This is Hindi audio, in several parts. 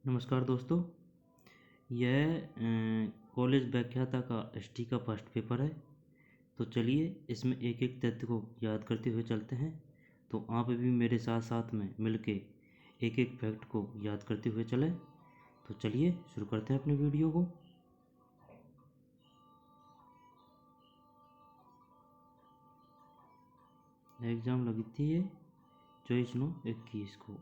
नमस्कार दोस्तों। यह कॉलेज व्याख्याता का एसटी का फर्स्ट पेपर है। तो चलिए इसमें एक एक तथ्य को याद करते हुए चलते हैं। तो आप भी मेरे साथ साथ में मिलके एक एक फैक्ट को याद करते हुए चलें। तो चलिए शुरू करते हैं अपने वीडियो को। एग्ज़ाम लगी थी ये 24/9/21 को।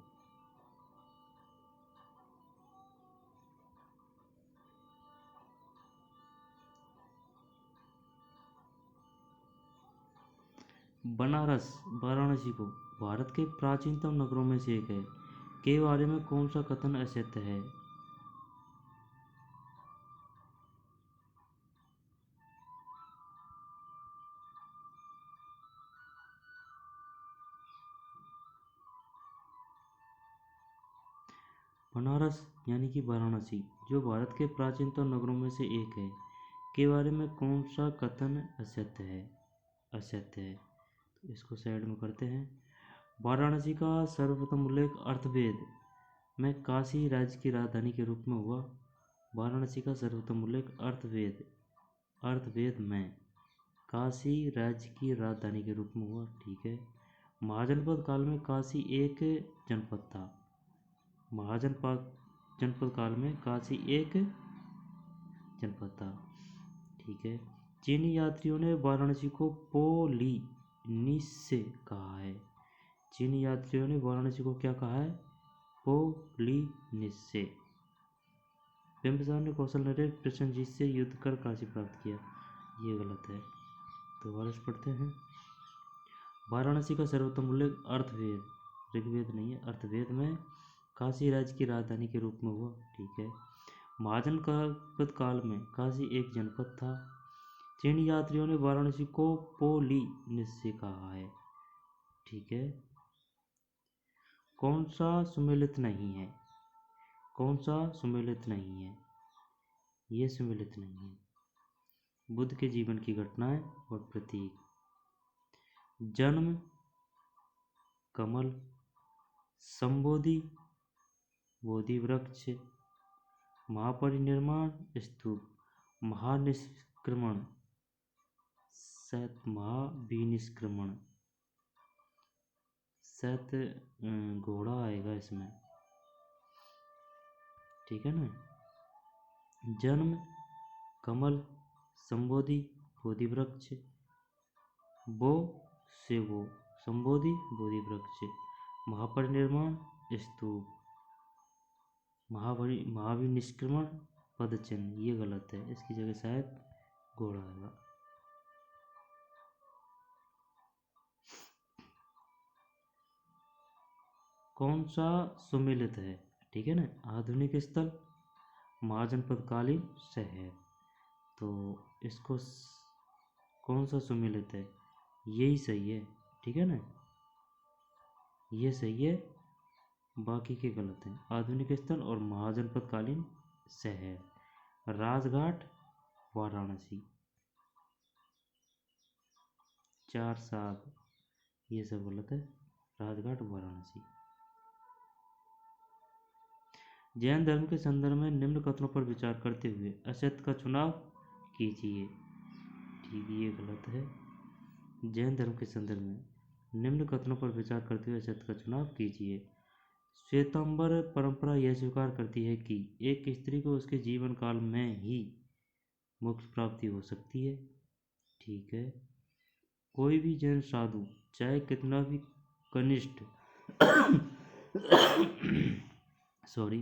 बनारस वाराणसी को भारत के प्राचीनतम नगरों में से एक है के बारे में कौन सा कथन असत्य है? बनारस यानी कि वाराणसी जो भारत के प्राचीनतम नगरों में से एक है के बारे में कौन सा कथन असत्य है? असत्य है। तो इसको साइड में करते हैं। वाराणसी का सर्वप्रथम उल्लेख अर्थवेद में काशी राज्य की राजधानी के रूप में हुआ। वाराणसी का सर्वप्रथम उल्लेख अर्थवेद में काशी राज्य की राजधानी के रूप में हुआ। ठीक है। महाजनपद काल में काशी एक जनपद था। जनपद काल में काशी एक जनपद था। ठीक है। चीनी यात्रियों ने वाराणसी को पोलिनिस से कहा है। चीनी यात्रियों ने वाराणसी को क्या कहा है? पोलिनिस से। बिंबिसार ने कौशल नरेश प्रसेनजीत से युद्ध कर काशी प्राप्त किया। ये गलत है। तो वारस पढ़ते हैं। वाराणसी का सर्वोत्तम उल्लेख अर्थवेद ऋग्वेद नहीं है, अर्थवेद में काशी राज्य की राजधानी के रूप में हुआ। ठीक है। महाजनपद काल में काशी एक जनपद था। चीनी यात्रियों ने वाराणसी को पोलिनिस से कहा है। ठीक है। कौन सा सुमेलित नहीं है? कौन सा सुमेलित नहीं है? ये सुमेलित नहीं है। बुद्ध के जीवन की घटनाएं और प्रतीक। जन्म कमल, संबोधि बोधि वृक्ष, महापरिनिर्वाण स्तूप, महानिष्क्रमण महाविनिष्क्रमण घोड़ा आएगा इसमें। ठीक है ना। जन्म कमल, संबोधि बोधि वृक्ष, बो से वो, संबोधि बोधि वृक्ष, महापरिनिर्वाण स्तूप, महाविनिष्क्रमण पदचिन्ह। ये गलत है, इसकी जगह शायद घोड़ा आएगा। कौन सा सुमेलित है? ठीक है ना। आधुनिक स्थल, महाजनपदकालीन शहर। तो इसको कौन सा सुमेलित है? यही सही है। ठीक है ना। ये सही है, बाकी के गलत हैं। आधुनिक स्थल और महाजनपदकालीन शहर। राजघाट वाराणसी, चार साग, ये सब गलत है। राजघाट वाराणसी। जैन धर्म के संदर्भ में निम्न कथनों पर विचार करते हुए असत्य का चुनाव कीजिए। ठीक, ये गलत है। जैन धर्म के संदर्भ में निम्न कथनों पर विचार करते हुए असत्य का चुनाव कीजिए। श्वेतांबर परंपरा यह स्वीकार करती है कि एक स्त्री को उसके जीवन काल में ही मोक्ष प्राप्ति हो सकती है। ठीक है। कोई भी जैन साधु चाहे कितना भी कनिष्ठ सॉरी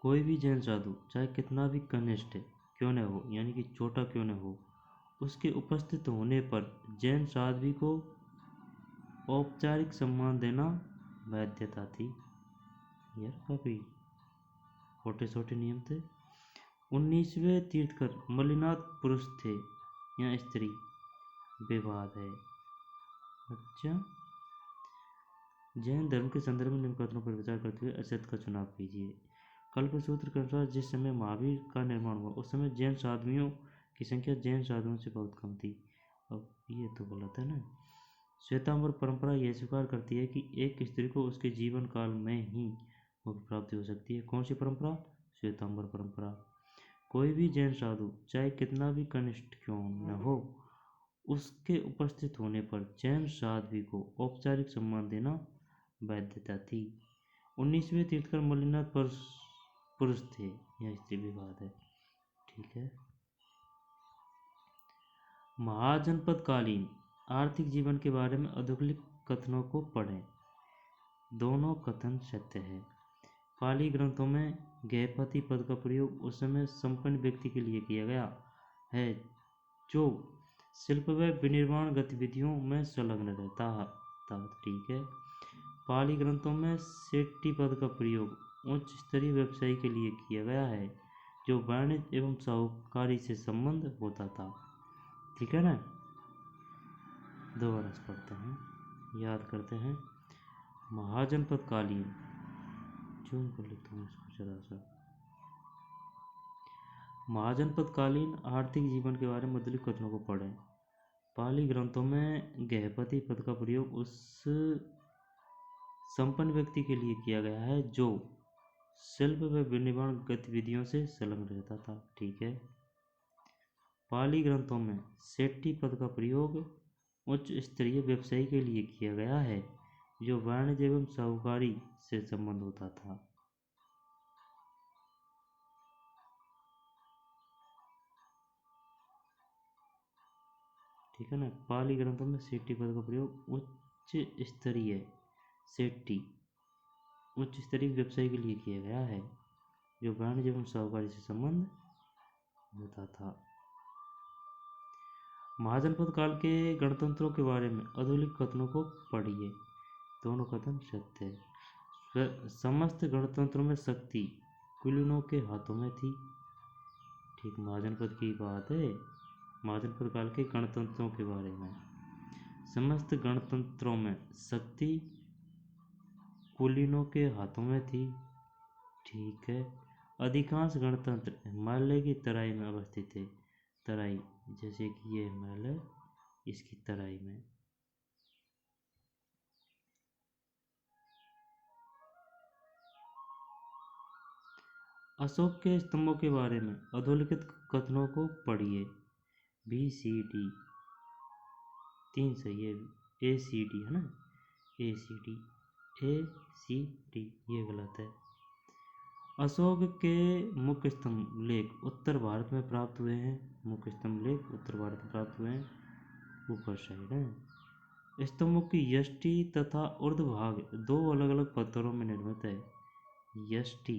कोई भी जैन साधु चाहे कितना भी कनिष्ठ क्यों न हो, यानी कि छोटा क्यों न हो, उसके उपस्थित होने पर जैन साध्वी को औपचारिक सम्मान देना बाध्यता थी। यार काफी छोटे छोटे नियम थे। 19वें तीर्थकर मल्लिनाथ पुरुष थे या स्त्री? विवाद है। अच्छा। जैन धर्म के संदर्भ में निम्न कथनों पर विचार करते हुए असत्य का चुनाव कीजिए। कल्पसूत्र के अनुसार जिस समय महावीर का निर्माण हुआ उस समय जैन साधुओं की संख्या जैन साधुओं से बहुत कम थी। अब ये तो गलत है ना। श्वेतांबर परंपरा यह स्वीकार करती है कि एक स्त्री को उसके जीवन काल में ही मुख्य प्राप्ति हो सकती है। कौन सी परंपरा? श्वेतांबर परंपरा। कोई भी जैन साधु चाहे कितना भी कनिष्ठ क्यों न हो, उसके उपस्थित होने पर जैन साध्वी को औपचारिक सम्मान देना बाध्यता थी। 19वें तीर्थकर मल्लिनाथ पुरुष थे, यह स्त्री विवाद है। ठीक है। महाजनपदकालीन आर्थिक जीवन के बारे में अधोलिखित कथनों को पढ़ें। दोनों कथन सत्य है। पाली ग्रंथों में गृहपति पद का प्रयोग उस समय संपन्न व्यक्ति के लिए किया गया है जो शिल्प व विनिर्माण गतिविधियों में संलग्न रहता था। ठीक है। पाली ग्रंथों में सेट्टी पद का प्रयोग उच्च स्तरीय व्यवसायी के लिए किया गया है जो वाणिज्य एवं साहूकारी से संबंध होता था। ठीक है ना। दोबारा पढ़ते हैं, याद करते हैं। महाजनपदकालीन, जूम कर लेता हूँ इसको जरा सा। महाजनपदकालीन आर्थिक जीवन के बारे में अधोलिखित कथनों को पढ़ें। पाली ग्रंथों में गृहपति पद का प्रयोग उस संपन्न व्यक्ति के लिए किया गया है जो शिल्प व विनिर्माण गतिविधियों से संलग्न रहता था। ठीक है। पाली ग्रंथों में सेट्टी पद का प्रयोग उच्च स्तरीय व्यवसायी के लिए किया गया है जो वाणिज्य एवं साहूकारी से संबंध होता था। ठीक है ना। पाली ग्रंथों में सेट्टी पद का प्रयोग उच्च स्तरीय सेट्टी उच्च स्तरीय व्यवसाय के लिए किया गया है जो वाणिज्य एवं साहूकारी से संबंध होता था। महाजनपद काल के गणतंत्रों के बारे में अधोलिखित कथनों को पढ़िए। दोनों कथन सत्य है। समस्त गणतंत्रों में शक्ति कुलीनों के हाथों में थी। ठीक, महाजनपद की बात है। महाजनपद काल के गणतंत्रों के बारे में, समस्त गणतंत्रों में शक्ति कुलीनों के हाथों में थी। ठीक है। अधिकांश गणतंत्र हिमालय की तराई में अवस्थित थे। तराई, जैसे कि ये हिमालय, इसकी तराई में। अशोक के स्तंभों के बारे में अधोलिखित कथनों को पढ़िए। BCD 3 सही है। ACD है ना, ACD ये गलत है। अशोक के मुख्य स्तंभ लेख उत्तर भारत में प्राप्त हुए हैं। मुख्य स्तंभ लेख उत्तर भारत में प्राप्त हुए हैं, ऊपर साइड है। स्तंभों की यष्टि तथा ऊर्ध्वभाग दो अलग अलग पत्थरों में निर्मित है। यष्टि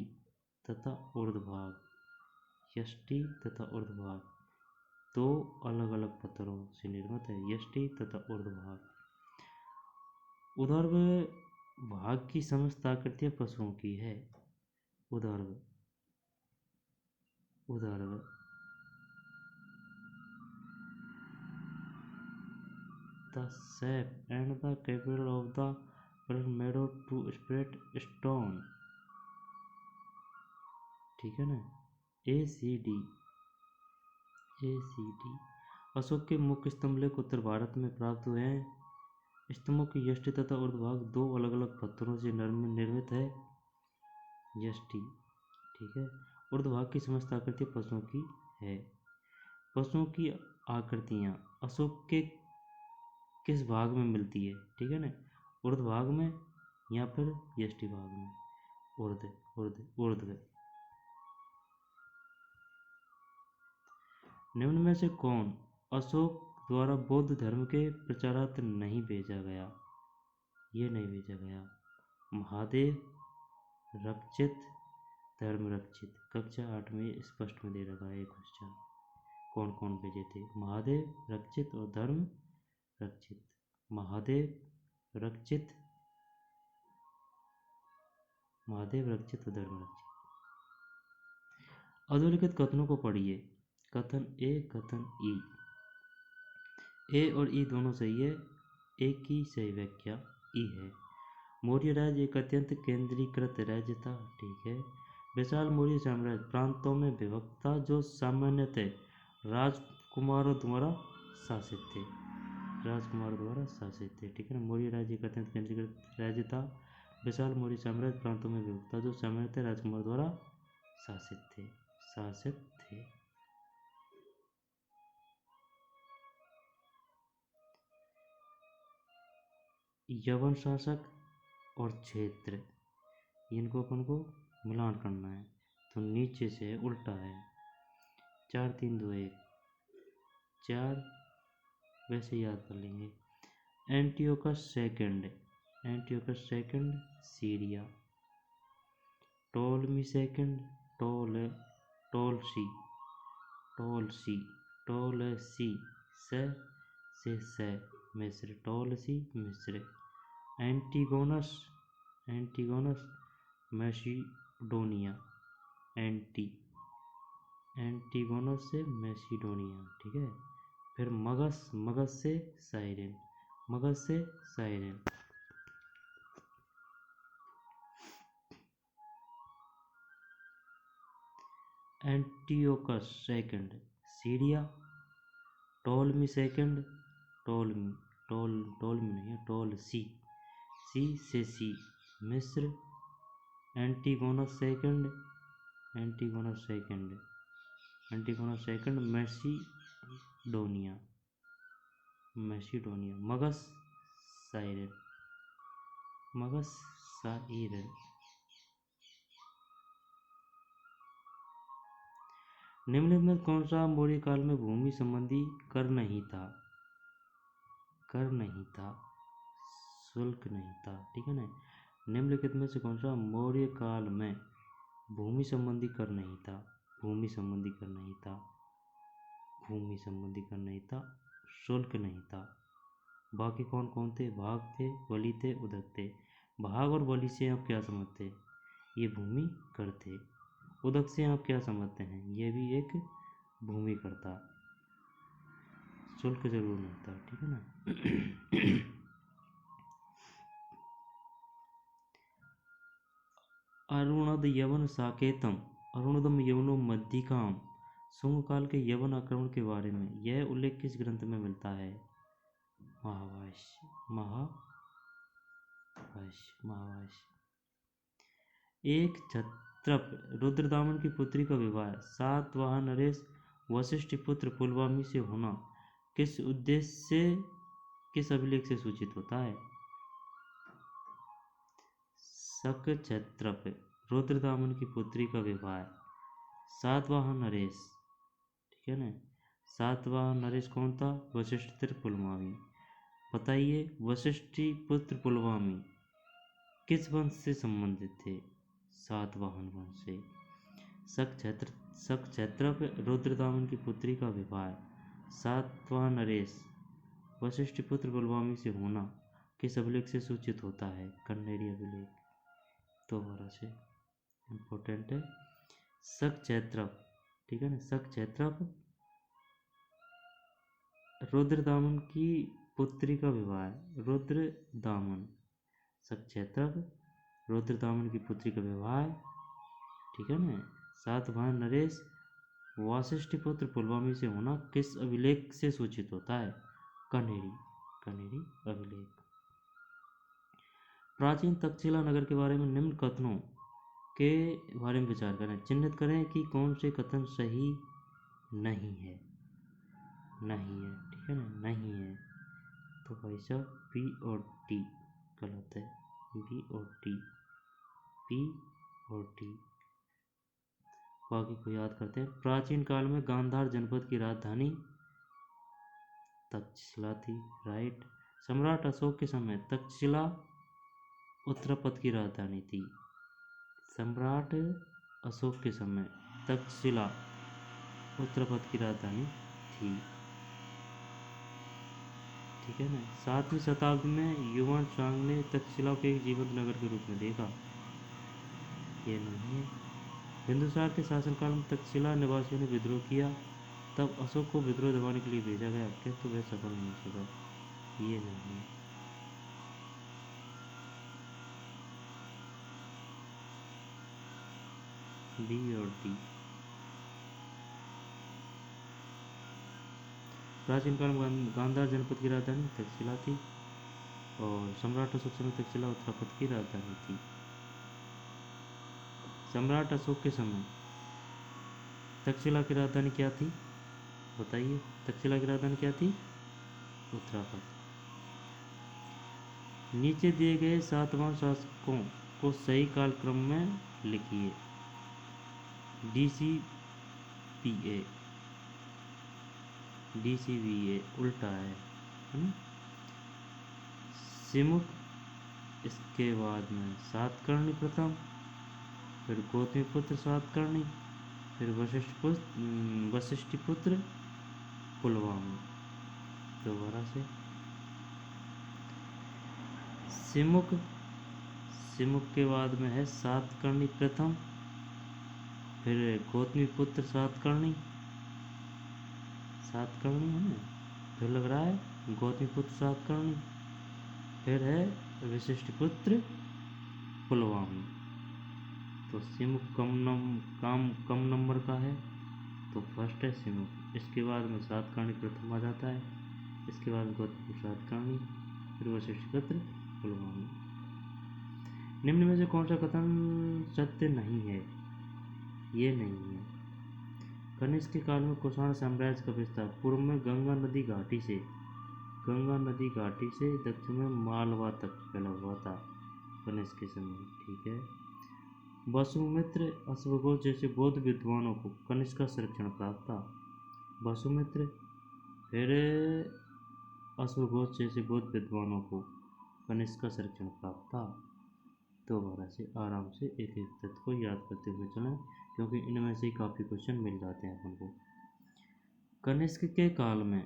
तथा ऊर्ध्वभाग, यष्टि तथा ऊर्ध्वभाग दो अलग अलग पत्थरों से निर्मित है। यष्टि तथा ऊर्ध्वभाग। ऊर्ध्व भाग की समस्त आकृतियां पशुओं की है। ऊर्ध्व the shape and the capital of the were made of two separate stone। ठीक है ना। ACD अशोक के मुख्य स्तंभ लेख उत्तर भारत में प्राप्त हुए हैं। स्तंभों की यष्टि तथा ऊर्ध्वभाग दो अलग अलग पत्थरों से निर्मित है। यष्टि, ठीक है। ऊर्ध्वभाग की समस्त आकृतियां पशुओं की है। पशुओं की आकृतियां अशोक के किस भाग में मिलती है? ठीक है ना, ऊर्ध्वभाग में या फिर यष्टि भाग में। ऊर्ध्व। निम्न में से कौन अशोक द्वारा बौद्ध धर्म के प्रचारार्थ नहीं भेजा गया? ये नहीं भेजा गया। महादेव रक्षित, धर्म रक्षित। कक्षा 8 में स्पष्ट में दे रखा है क्वेश्चन। कौन कौन भेजे थे? महादेव रक्षित और धर्म रक्षित। महादेव रक्षित और धर्म रक्षित। अधोलिखित कथनों को पढ़िए। कथन ए, कथन ई। ए और ई दोनों सही है। ए की सही व्याख्या ई है। मौर्य राज्य एक अत्यंत केंद्रीकृत राज्य था। ठीक है। विशाल मौर्य साम्राज्य प्रांतों में विभक्त था जो सामान्यतः राजकुमारों द्वारा शासित थे। ठीक है ना। मौर्य राज्य एक अत्यंत केंद्रीकृत राज्य था। विशाल मौर्य साम्राज्य प्रांतों में विभक्त था, जो साम्राज्य राजकुमार द्वारा शासित थे। यवन शासक और क्षेत्र, इनको अपन को मिलान करना है, तो नीचे से उल्टा है। 4 3 2 1 4 वैसे याद कर लेंगे। Antiochus second Syria. Ptolemy second टोलसी से मिस्र, टोलसी मिस्र। एंटीगोनस मैसिडोनिया, एंटीगोनस से मैसिडोनिया, ठीक है। फिर मगध से Cyrene. Antiochus second Syria. Ptolemy second Ptolemy नहीं है, टोलसी सी मिस्र। Antigonus second Macedonia. Magadh Cyrene. निम्नलिखित में कौन सा मौर्य काल में भूमि संबंधी कर नहीं था, शुल्क नहीं था, ठीक है ना। निम्नलिखित में से कौन सा मौर्य काल में भूमि संबंधी कर नहीं था, शुल्क नहीं था। बाकी कौन कौन थे? भाग थे, बलि थे, उदक थे। भाग और बलि से आप क्या समझते हैं? ये भूमि कर थे। उदक से आप क्या समझते हैं? ये भी एक भूमि कर था, शुल्क जरूर नहीं था, ठीक है ना। अरुणद यवन साकेतम, अरुणदम यवनो मध्यकाम। शुंग काल के यवन आक्रमण के बारे में यह उल्लेख किस ग्रंथ में मिलता है? महाभाष्य। एक क्षत्रप रुद्रदामन की पुत्री का विवाह सातवाहन नरेश वशिष्ठ पुत्र पुलवामी से होना किस उद्देश्य से, किस अभिलेख से सूचित होता है? शक क्षत्रप रुद्रदामन की पुत्री का विवाह सातवाहन नरेश, ठीक है ना। सातवाहन नरेश कौन था? वशिष्ठ पुत्र पुलवामी। बताइए, वशिष्ठ पुत्र पुलवामी किस वंश से संबंधित थे? सातवाहन वंश से। शक क्षत्रप रुद्रदामन की पुत्री का विवाह सातवाहन नरेश वशिष्ठ पुत्र पुलवामी से होना किस अभिलेख से सूचित होता है? कन्नेरी अभिलेख। दोबारा से इम्पोर्टेंट है। शक क्षत्रप, ठीक है ना। शक क्षत्रप रुद्रदामन की पुत्री का विवाह रुद्रदामन, शक क्षत्रप रुद्रदामन की पुत्री का विवाह, ठीक है ना। सातवाहन नरेश वशिष्ठ पुत्र पुलवामी से होना किस अभिलेख से सूचित होता है? कनेरी अभिलेख। प्राचीन तक्षशिला नगर के बारे में निम्न कथनों के बारे में विचार करें। चिन्हित करें कि कौन से कथन सही नहीं है, ठीक है ना। नहीं है तो भाई साहब पी और टी गलत है। पी और टी बाकी को याद करते हैं। प्राचीन काल में गांधार जनपद की राजधानी तक्षशिला थी, राइट। सम्राट अशोक के समय तक्षशिला उत्तरापद की राजधानी थी। सम्राट अशोक के समय तक्षशिला उत्तरापद की राजधानी थी, ठीक है ना। 7वीं शताब्दी में युवान सांग ने तक्षशिला को एक जीवंत नगर के रूप में देखा। ये नहीं है। बिंदुसार के शासनकाल में तक्षशिला निवासियों ने विद्रोह किया, तब अशोक को विद्रोह दबाने के लिए भेजा गया, किंतु वह सफल नहीं हो सका। ये नहीं है। बी और डी। प्राचीन काल में गांधार जनपद की राजधानी तक्षशिला थी। और सम्राट अशोक समय तक्षशिला उत्तरापद की राजधानी थी। सम्राट अशोक के समय तक्षशिला की राजधानी क्या थी? बताइए, तक्षशिला की राजधानी क्या थी? उत्तरापद। नीचे दिए गए सातवां शासकों को सही कालक्रम में लिखिए। DCPA DCBA उल्टा है ना? सिमुक, इसके बाद में सातकर्णी प्रथम, फिर गौतमीपुत्र सातकर्णी, फिर वशिष्ठिपुत्र पुलवामा। दोबारा से सिमुक, सिमुक के बाद में है सातकर्णी प्रथम, फिर गौतमीपुत्र सातकर्णी, सातकर्णी है ना, फिर लग रहा है गौतमीपुत्र सातकर्णी, फिर है वशिष्ठिपुत्र पुलवामा। तो सिमुक कम नंबर का है, तो फर्स्ट है सिमुक। इसके बाद में सातकर्णी प्रथम आ जाता है, इसके बाद गौतमीपुत्र सातकर्णी, फिर वशिष्ठिपुत्र पुलवामा। निम्न में से कौन सा कथन सत्य नहीं है? ये नहीं है। कनिष्क के काल में कुषाण साम्राज्य का विस्तार पूर्व में गंगा नदी घाटी से दक्षिण में मालवा तक फैला हुआ था कनिष्क के समय। ठीक है। वसुमित्र, अश्वघोष जैसे बौद्ध विद्वानों को कनिष्क का संरक्षण प्राप्त था। वसुमित्र, फिर अश्वघोष जैसे बौद्ध विद्वानों को कनिष्क का संरक्षण प्राप्त था। दोबारा से आराम से एक एक तथ्य को याद करते हुए चलें, क्योंकि इनमें से काफ़ी क्वेश्चन मिल जाते हैं अपन को। कनिष्क के काल में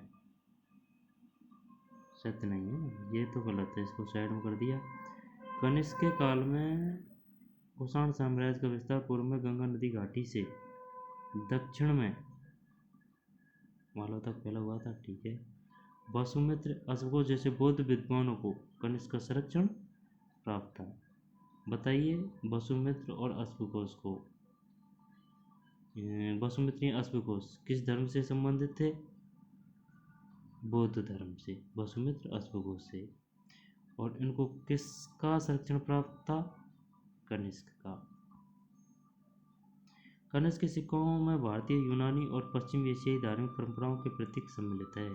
सत्य नहीं है, ये तो गलत है, इसको साइड में कर दिया। कनिष्क के काल में कुषाण साम्राज्य का विस्तार पूर्व में गंगा नदी घाटी से दक्षिण में मालवा तक फैला हुआ था। ठीक है। वसुमित्र, अश्वघोष जैसे बौद्ध विद्वानों को कनिष्क का संरक्षण प्राप्त था। बताइए, वसुमित्र और अश्वघोष को, वसुमित्र या अश्वघोष किस धर्म से संबंधित थे? बौद्ध धर्म से, वसुमित्र अश्वघोष से। और इनको किसका संरक्षण प्राप्त था? कनिष्क का। कनिष्क के सिक्कों में भारतीय, यूनानी और पश्चिम एशियाई धार्मिक परंपराओं के प्रतीक सम्मिलित है।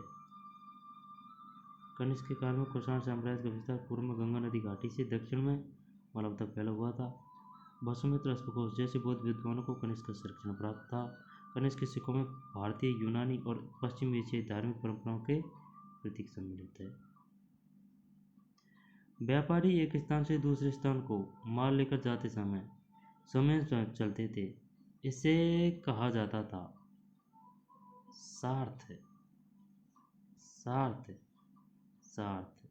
कनिष्क के काल में कुषाण साम्राज्य का विस्तार पूर्व में गंगा नदी घाटी से दक्षिण में मालवा तक फैला हुआ था। वसुमित्र, अश्वघोष जैसे बौद्ध विद्वानों को कनिष्क का संरक्षण प्राप्त था। कनिष्क के सिक्कों में भारतीय, यूनानी और पश्चिम एशियाई धार्मिक परंपराओं के प्रतीक सम्मिलित है। व्यापारी एक स्थान से दूसरे स्थान को माल लेकर जाते समय चलते थे, इसे कहा जाता था सार्थ। सार्थ, सार्थ।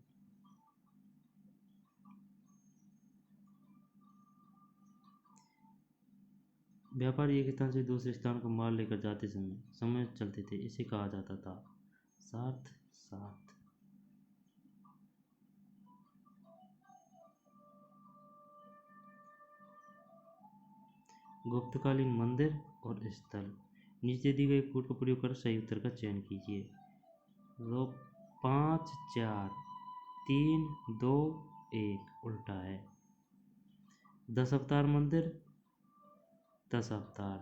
व्यापारी एक स्थान से दूसरे स्थान को माल लेकर जाते समय चलते थे, इसे कहा जाता था सार्थ, सार्थ। गुप्तकालीन मंदिर और स्थल। नीचे दी गई कोड का प्रयोग कर सही उत्तर का चयन कीजिए। तो 5 4 3 2 1 उल्टा है। 10 अवतार मंदिर, 10 अवतार,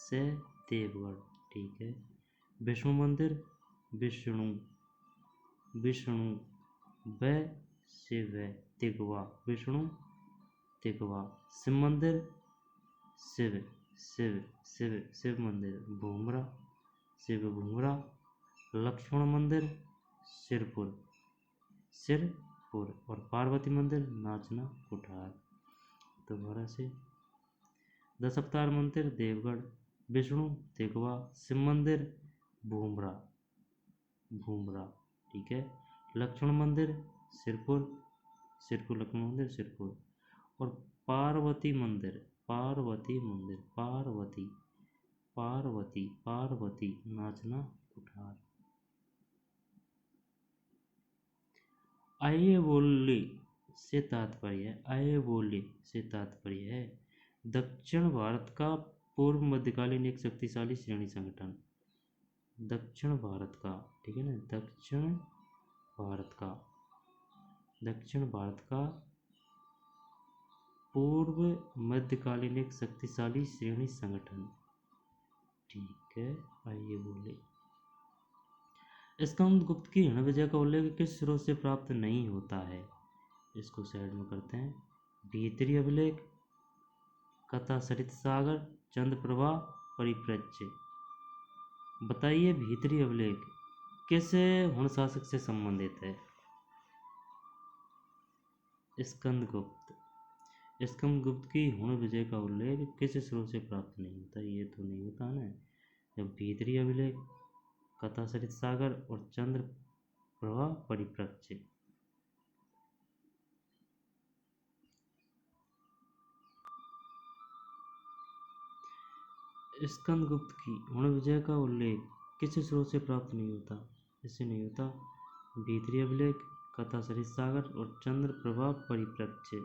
से देवगढ़। ठीक है। विष्णु मंदिर, विष्णु, विष्णु, शिव, तिगवा, विष्णु तिगवा। शिव मंदिर, शिव, शिव, शिव, शिव मंदिर, भूमरा, शिव भूमरा। लक्ष्मण मंदिर, सिरपुर, सिरपुर। और पार्वती मंदिर, नाचना कुठार। दोबारा से 10 अवतार मंदिर, देवगढ़, विष्णु तिगवा, शिव मंदिर, भूमरा, भूमरा। ठीक है। लक्ष्मण मंदिर, सिरपुर, सिरपुर लक्ष्मण मंदिर, सिरपुर। और पार्वती मंदिर, पार्वती मंदिर, पार्वती, पार्वती, पार्वती, नाचना कुठार। आइए बोले से तात्पर्य है दक्षिण भारत का पूर्व मध्यकालीन एक शक्तिशाली श्रेणी संगठन। दक्षिण भारत का, ठीक है ना, दक्षिण भारत का, दक्षिण भारत का पूर्व मध्यकालीन एक शक्तिशाली श्रेणी संगठन। ठीक है, आइए बोले। स्कंदगुप्त की ऋण विजय का उल्लेख किस स्रोत से प्राप्त नहीं होता है? इसको साइड में करते हैं। भीतरी अभिलेख, कथा सरित सागर, चंद्रप्रभा, परिप्रेक्ष्य। बताइए भीतरी अभिलेख किस हुण शासक से संबंधित है? स्कंदगुप्त। स्कंदगुप्त की हुण विजय का उल्लेख किस स्रोत से प्राप्त नहीं होता? ये तो नहीं होता ना। जब भीतरी अभिलेख, कथा सरित सागर और चंद्रप्रभा, परिप्रेक्ष्य। स्कंदगुप्त की हुण विजय का उल्लेख किस स्रोत से प्राप्त नहीं होता? इससे नहीं होता। भीतरी अभिलेख, कथा सरित सागर और चंद्रप्रभा, परिप्रेक्ष्य।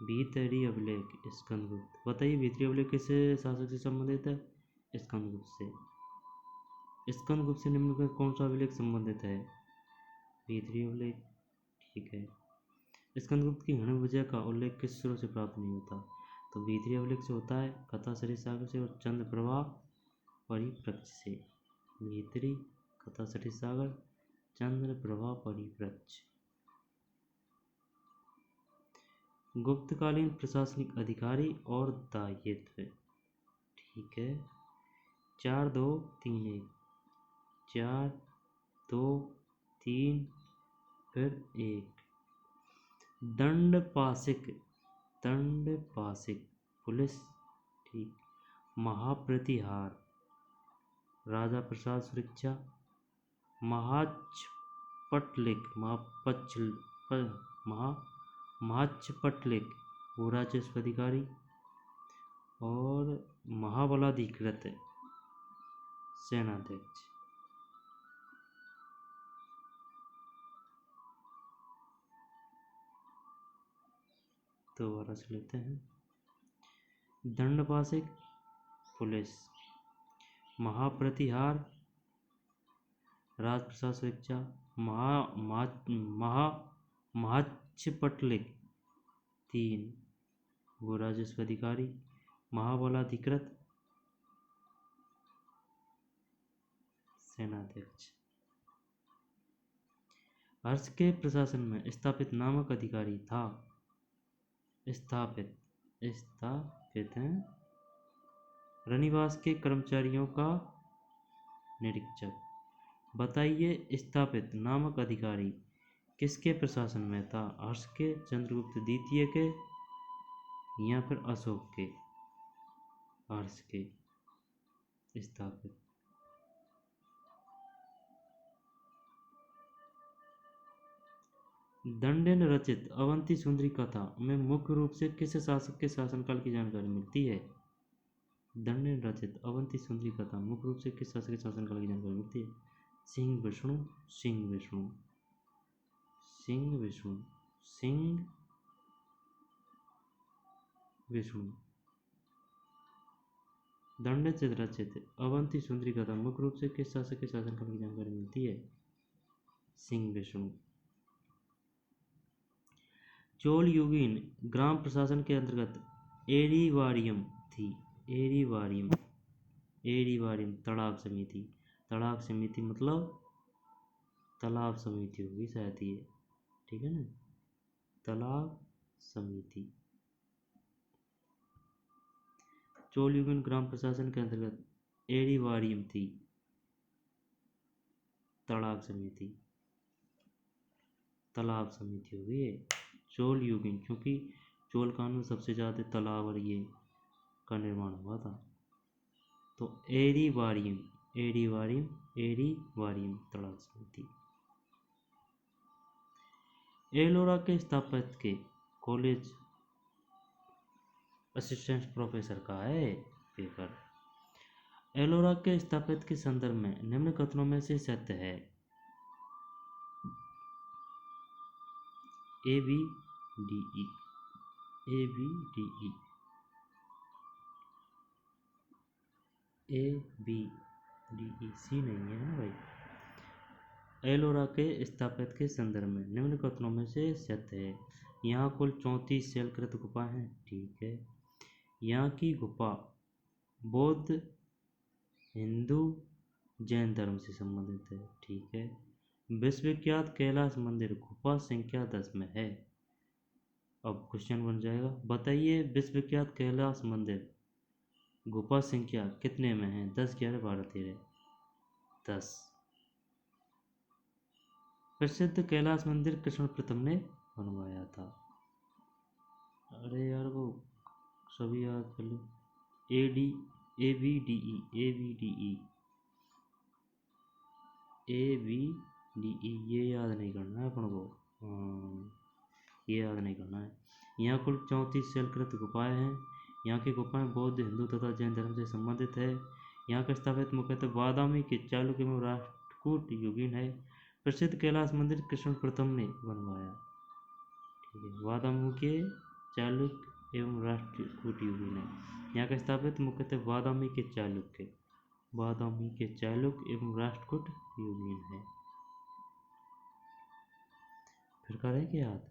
भीतरी अभिलेख स्कंदगुप्त। बताइए भीतरी अभिलेख किस शासक से संबंधित है? स्कंदगुप्त से। स्कंदगुप्त से निम्न में कौन सा अभिलेख संबंधित है? भीतरी अभिलेख। ठीक है। स्कंदगुप्त की ऋण विजय का उल्लेख किस स्रोत से प्राप्त नहीं होता? तो भीतरी अभिलेख से होता है, कथा सरित सागर से और चंद्रप्रभा, परिप्रेक्ष्य से। भीतरी, कथा सरित सागर, चंद्रप्रभा, परिप्रेक्ष्य। गुप्तकालीन प्रशासनिक अधिकारी और दायित्व। ठीक है, 4 2 3 1, 4 2 3 फिर 1। दंडपाशिक, दंडपाशिक पुलिस। ठीक। महाप्रतिहार, राजा प्रसाद सुरक्षा, महाचपटलिक, महाचपटलिक वो राजस्व अधिकारी, और महाबलाधिकृत सेनाध्यक्ष। दोबारा से लेते हैं। दंडपाशिक पुलिस, महाप्रतिहार राज प्रसाद सुरक्षा, महाचपटलिक 3 वो राजस्व अधिकारी, महाबलाधिकृत सेनाध्यक्ष। हर्ष के प्रशासन में स्थापित नामक अधिकारी था। स्थापित है रनिवास के कर्मचारियों का निरीक्षक। बताइए स्थापित नामक अधिकारी किसके प्रशासन में था? हर्ष के, चंद्रगुप्त द्वितीय के, या फिर अशोक के? हर्ष के स्थापित। दंडेन रचित अवंती सुंदरी कथा में मुख्य रूप से किस शासक के शासनकाल की जानकारी मिलती है? दंडेन रचित अवंती सुंदरी कथा मुख्य रूप से किस शासक के शासनकाल की जानकारी मिलती है? सिंह विष्णु, सिंह विष्णु, सिंह विष्णु, सिंह विष्णु। दंडेन रचित अवंती सुंदरी कथा मुख्य रूप से किस शासक के शासनकाल की जानकारी मिलती है? सिंह विष्णु। चोल युगीन ग्राम प्रशासन के अंतर्गत एरीवारियम थी। एरीवारियम, एरीवारियम तड़ाक समिति। तड़ाक समिति मतलब तालाब समिति होगी शायद ये। ठीक है ना, तालाब समिति। चोल युगीन ग्राम प्रशासन के अंतर्गत एरीवारियम थी तड़ाक समिति। तालाब समिति होगी ये चोल युगीन, क्योंकि चोल काल में सबसे ज़्यादा तालाब और ये का निर्माण हुआ था। तो एरीवारियम, एरीवारियम, एरीवारियम तड़ाक समिति। एलोरा के स्थापत्य के कॉलेज असिस्टेंट प्रोफेसर का है पेपर। एलोरा के स्थापत्य के संदर्भ में निम्न कथनों में से सत्य है? A B D E, A B D E, A B D E, C नहीं है ना भाई। एलोरा के स्थापत्य के संदर्भ में निम्न कथनों में से सत्य है। यहाँ कुल 34 शैलकृत गुफाएं हैं। ठीक है। यहाँ की गुफा बौद्ध, हिंदू, जैन धर्म से संबंधित है। ठीक है। विश्वविख्यात कैलाश मंदिर गुफा संख्या 10 में है। अब क्वेश्चन बन जाएगा, बताइए विश्वविख्यात कैलाश मंदिर गुफा संख्या कितने में है? 10, 11, 12, 13, 10। प्रसिद्ध कैलाश मंदिर कृष्ण प्रथम ने बनवाया था। अरे यार वो सभी याद कर लो। ABDE ये याद नहीं करना है अपन को। ये याद नहीं करना है। यहाँ कुल 34 शैलकृत गुफाएं हैं। यहाँ की गुफाएं बौद्ध, हिंदू तथा जैन धर्म से संबंधित है। यहाँ का स्थापित मुख्यतः बादामी के चालुक्य में राष्ट्रकूट युगीन है। प्रसिद्ध कैलाश मंदिर कृष्ण प्रथम ने बनवाया। ठीक है। बादामी के चालुक्य एवं राष्ट्रकूट युगीन है। यहाँ का स्थापित मुख्यतः बादामी के चालुक्य एवं राष्ट्रकूट युगीन है। फिर करें क्या याद?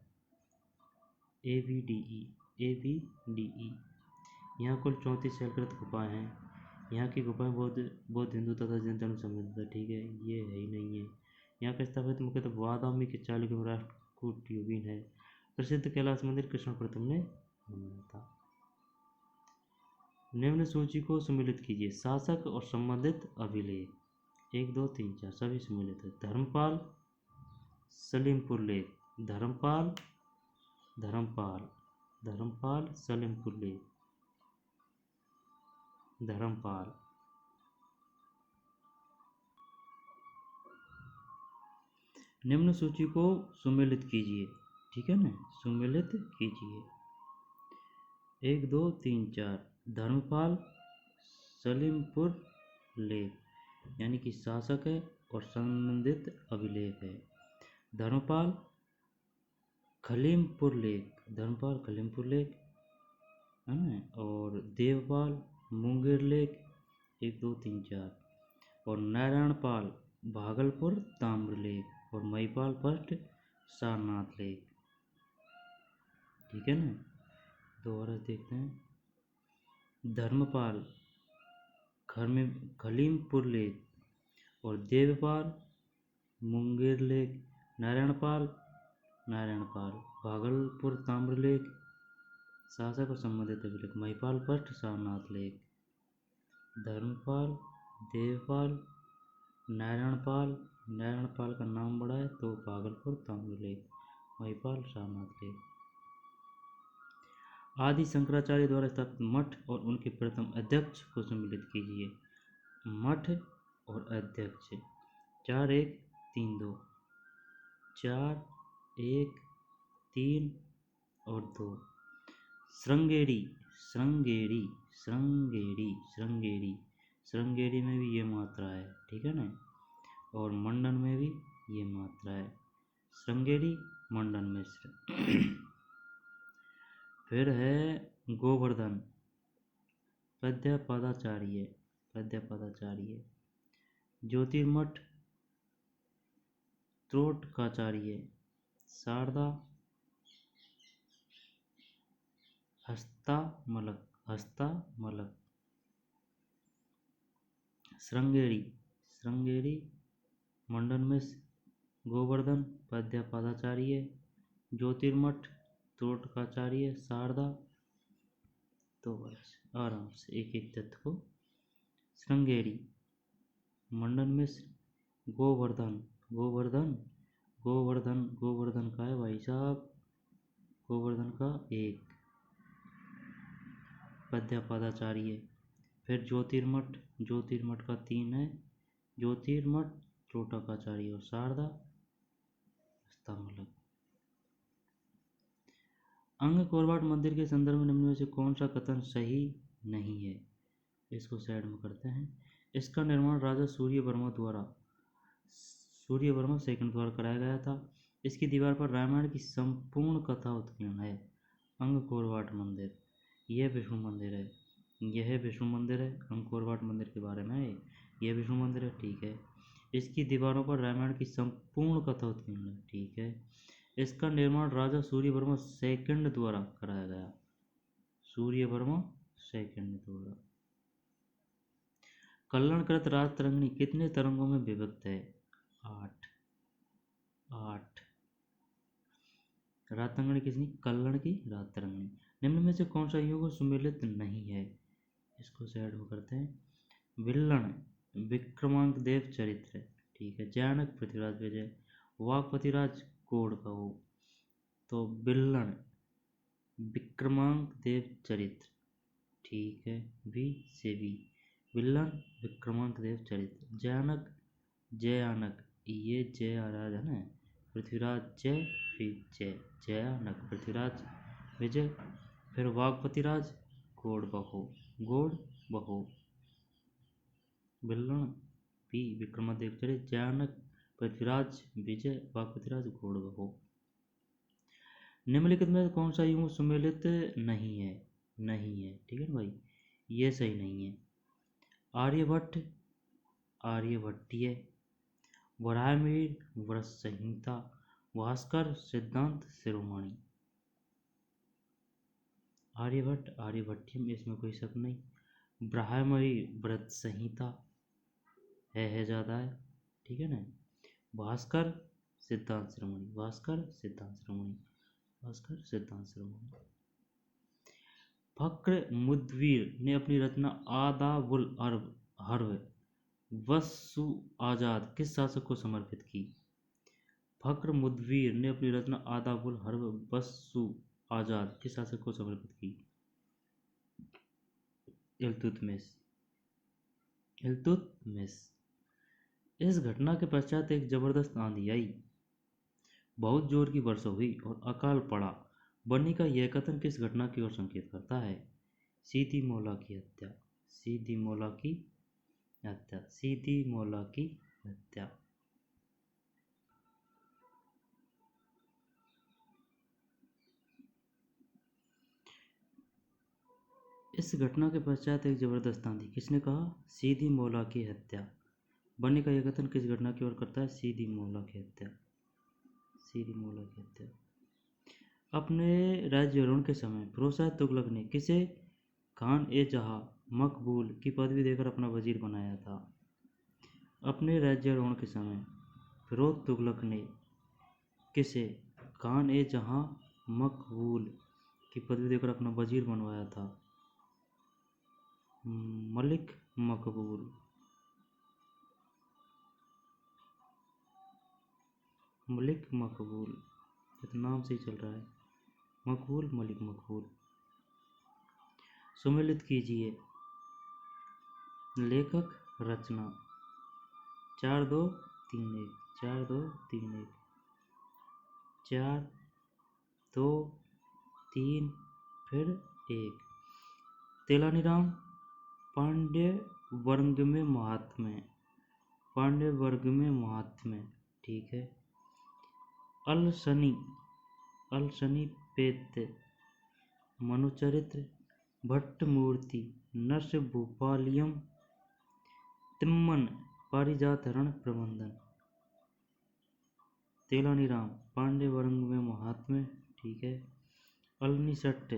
ABDE यहाँ कुल 34 शैलकृत गुफाएं हैं। यहाँ की गुफाएं बौद्ध, हिंदू तथा जैन धर्म संबंधित है। ठीक है, ये है ही नहीं है। यहाँ का स्थापित मुख्यतः बादामी के चालुक्य एवं राष्ट्रकूट युगीन है। प्रसिद्ध कैलाश मंदिर कृष्ण प्रथम ने बनवाया था। निम्न सूची को सम्मिलित कीजिए। शासक और संबंधित अभिलेख 1, 2, 3, 4 सभी सम्मिलित है। Dharampal, Salimpur lake, Dharampal, Salimpur lake, Dharampal. निम्न सूची को सम्मिलित कीजिए। ठीक है ना, सम्मिलित कीजिए। 1, 2, 3, 4 धर्मपाल, सलीमपुर लेक यानी कि शासक है और संबंधित अभिलेख है। धर्मपाल खलीमपुर लेक है ना, और देवपाल मुंगेर लेक 1, 2, 3, 4, और नारायणपाल भागलपुर ताम्र लेक, और महिपाल फर्स्ट सारनाथ लेक। ठीक है ना, दोबारा देखते हैं। धर्मपाल खलीमपुर लेक और देवपाल मुंगेर लेक, नारायणपाल भागलपुर ताम्र लेक, शासक और संबंधित अभिलेख महिपाल फर्स्ट सारनाथ लेक। धर्मपाल, देवपाल, नारायणपाल का नाम बड़ा है तो भागलपुर ताम्र लेक, महिपाल सारनाथ लेक। आदि शंकराचार्य द्वारा स्थापित मठ और उनके प्रथम अध्यक्ष को सम्मिलित कीजिए। मठ और अध्यक्ष 4, 1, 3, 2, 4, 1, 3 और 2। श्रृंगेरी में भी ये मात्रा है। ठीक है ना, और मंडन में भी ये मात्रा है। श्रृंगेरी, मंडन मिश्र। फिर है गोवर्धन, पद्यपादाचार्य, ज्योतिर्मठ, त्रोटकाचार्य, शारदा, हस्तामलक। श्रृंगेरी, मंडन मिश्र, गोवर्धन, पद्यपादाचार्य, ज्योतिर्मठ, त्रोटकाचार्य, शारदा। तो बस आराम से एक एक तत्व को। श्रृंगेरी, मंडन मिश्र, गोवर्धन का है भाई साहब, गोवर्धन का 1, पद्यपादाचार्य। फिर ज्योतिर्मठ का 3 है, ज्योतिर्मठ, त्रोटकाचार्य और शारदा, हस्तामलक। अंग कोरवाट मंदिर के संदर्भ में निम्न में से कौन सा कथन सही नहीं है? इसको साइड में करते हैं। इसका निर्माण राजा सूर्य वर्मा सेकंड द्वारा कराया गया था। इसकी दीवार पर रामायण की संपूर्ण कथा उत्कीर्ण है। अंग कोरवाट मंदिर, यह विष्णु मंदिर है। अंग कोरवाट मंदिर के बारे में यह विष्णु मंदिर है। ठीक है। इसकी दीवारों पर रामायण की संपूर्ण कथा उत्कीर्ण है। ठीक है। इसका निर्माण राजा सूर्यवर्मा सेकंड द्वारा कराया गया। सूर्यवर्मा सेकंड द्वारा। कल्याणकृत राज तरंगिणी कितने तरंगों में विभक्त है? 8। 8 रात तरंगिणी किसनी? कल्याण की रात तरंगिणी। निम्न में से कौन सा युग सुमेलित नहीं है? इसको साइड में करते हैं। विल्लन विक्रमांक देव चरित्र। ठीक है। जयानक पृथ्वीराज विजय। वाकपतिराज कोड कहो। तो विल्लन विक्रमांक देव चरित्र। ठीक है। बी से बी। विल्लन विक्रमांक देव चरित्र। जयानक जयानक, ये जय आ रहा है ना, पृथ्वीराज जय, फिर जय जयानक पृथ्वीराज विजय, फिर वागपतिराज गोड बहो। गोड बहो। विल्लन पी विक्रमादित्य चरित्र। जयानक पृथ्वीराज विजय, वागपतिराज गोड बहो। निम्नलिखित में कौन सा युग सुमेलित नहीं है? नहीं है। ठीक है ना भाई, ये सही नहीं है। आर्यभट्ट आर्यभट्टीय, वराहमिहिर व्रत संहिता, भास्कर सिद्धांत शिरोमणि। आर्यभट्ट आर्यभट्टीय में इसमें कोई शक नहीं। ब्राह्मणी व्रत संहिता है ज़्यादा है। ठीक है ना। भास्कर सिद्धांत शिरोमणि। भास्कर सिद्धांत शिरोमणि। भास्कर सिद्धांत शिरोमणि। फक्र मुदवीर ने अपनी रचना आदाबुल हर्ब वस्सु आजाद किस शासक को समर्पित की? फक्र मुदवीर ने अपनी रचना आदाबुल हर्ब वस्सु आजाद किस शासक को समर्पित की? इल्तुतमिश। इल्तुतमिश। इस घटना के पश्चात एक जबरदस्त आंधी आई, बहुत जोर की वर्षा हुई और अकाल पड़ा। बन्नी का यह कथन किस घटना की ओर संकेत करता है? सीधी मौला की हत्या। सीधी मौला की हत्या। सीधी मौला की हत्या। इस घटना के पश्चात एक जबरदस्त आंधी, किसने कहा? सीधी मौला की हत्या। बन्नी का यह कथन किस घटना की ओर करता है? सीधी मौला की हत्या। सीधी मौला की हत्या। अपने राज्यारोहण के समय फिरोजशाह तुगलक ने किसे खान ए जहां मकबूल की पदवी देकर अपना वजीर बनाया था? अपने राज्यारोहण के समय फिरोज तुगलक ने किसे खान ए जहां मकबूल की पदवी देकर अपना वजीर बनवाया था? मलिक मकबूल। मलिक मकबूल, ये तो नाम से ही चल रहा है। मकबूल, मलिक मकबूल। सुमेलित कीजिए लेखक रचना। 4 2 3 1। 4 2 3 1। 4 2 3 फिर 1। तेलानीराम पांड्य वर्ग में महात्म्य। पांड्य वर्ग में महात्म्य। ठीक है। अलशनी पेत्य मनुचरित्र, भट्टमूर्ति, नर्स भूपालियम, तिम्मन पारिजातरण प्रबंधन। तेलानीराम पांड्य वर्ग में महात्म्य। ठीक है। अलनिसट्ट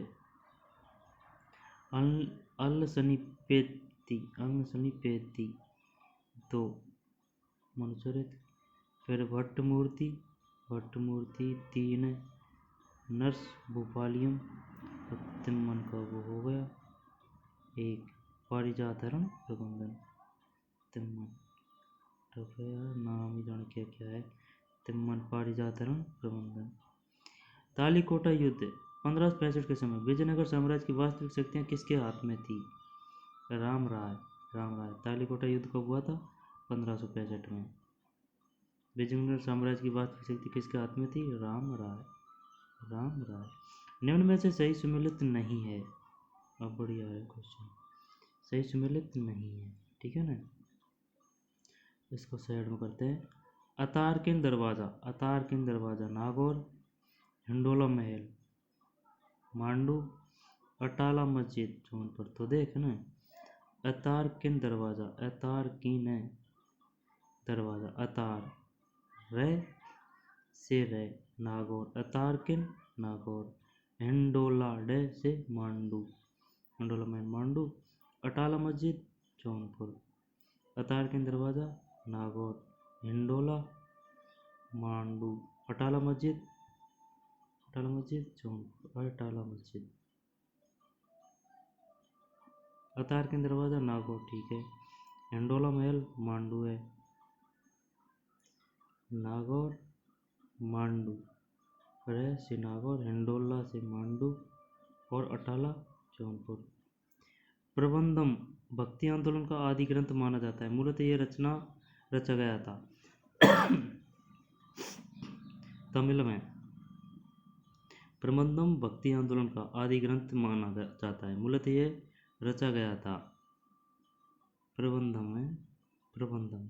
अलसनिपेति 2 मनुचरित्र, फिर भट्टमूर्ति 3, नर्स भूपालियम, तिम्मन का वो हो गया 1, पारिजातरण प्रबंधन। तिम्मन नाम ही जान क्या क्या है। तिम्मन पारिजातरण प्रबंधन। तालीकोटा युद्ध 1565 के समय विजयनगर साम्राज्य की वास्तविक शक्तियाँ किसके हाथ में थी? राम राय। तालीकोटा युद्ध कब हुआ था? 1565 में। विजयनगर साम्राज्य की वास्तविक शक्ति किसके हाथ में थी? राम राय। निम्न में से सही सुमेलित नहीं है। अब बढ़िया है क्वेश्चन। सही सुमेलित नहीं है। ठीक है ना। इसको साइड में करते हैं। अतारकिन दरवाज़ा नागौर, हिंडोला महल मांडू, अटाला मस्जिद जौनपुर। तो देख ना, अतारकिन दरवाज़ा, अतारकिन दरवाजा, अतार रे से रे, नागौर, अतारकिन नागौर, हिंडोला डे से मांडू, हिंडोला में मांडू, अटाला मस्जिद जौनपुर, अतारकिन दरवाजा नागौर, हिंडोला मांडू, अटाला मस्जिद जौनपुर, अटाला मस्जिद, अतारकिन दरवाजा नागौर, ठीक है। हिंडोला महल मांडू है, नागौर मांडू, रे से नागौर, हिंडोला से मांडू और अटाला जौनपुर। प्रबंधम भक्ति आंदोलन का आदि ग्रंथ माना जाता है। मूलतः यह रचा गया था तमिल में। प्रबंधम भक्ति आंदोलन का आदि ग्रंथ माना जाता है। मूलतः यह रचा गया था। प्रबंधम है, प्रबंधम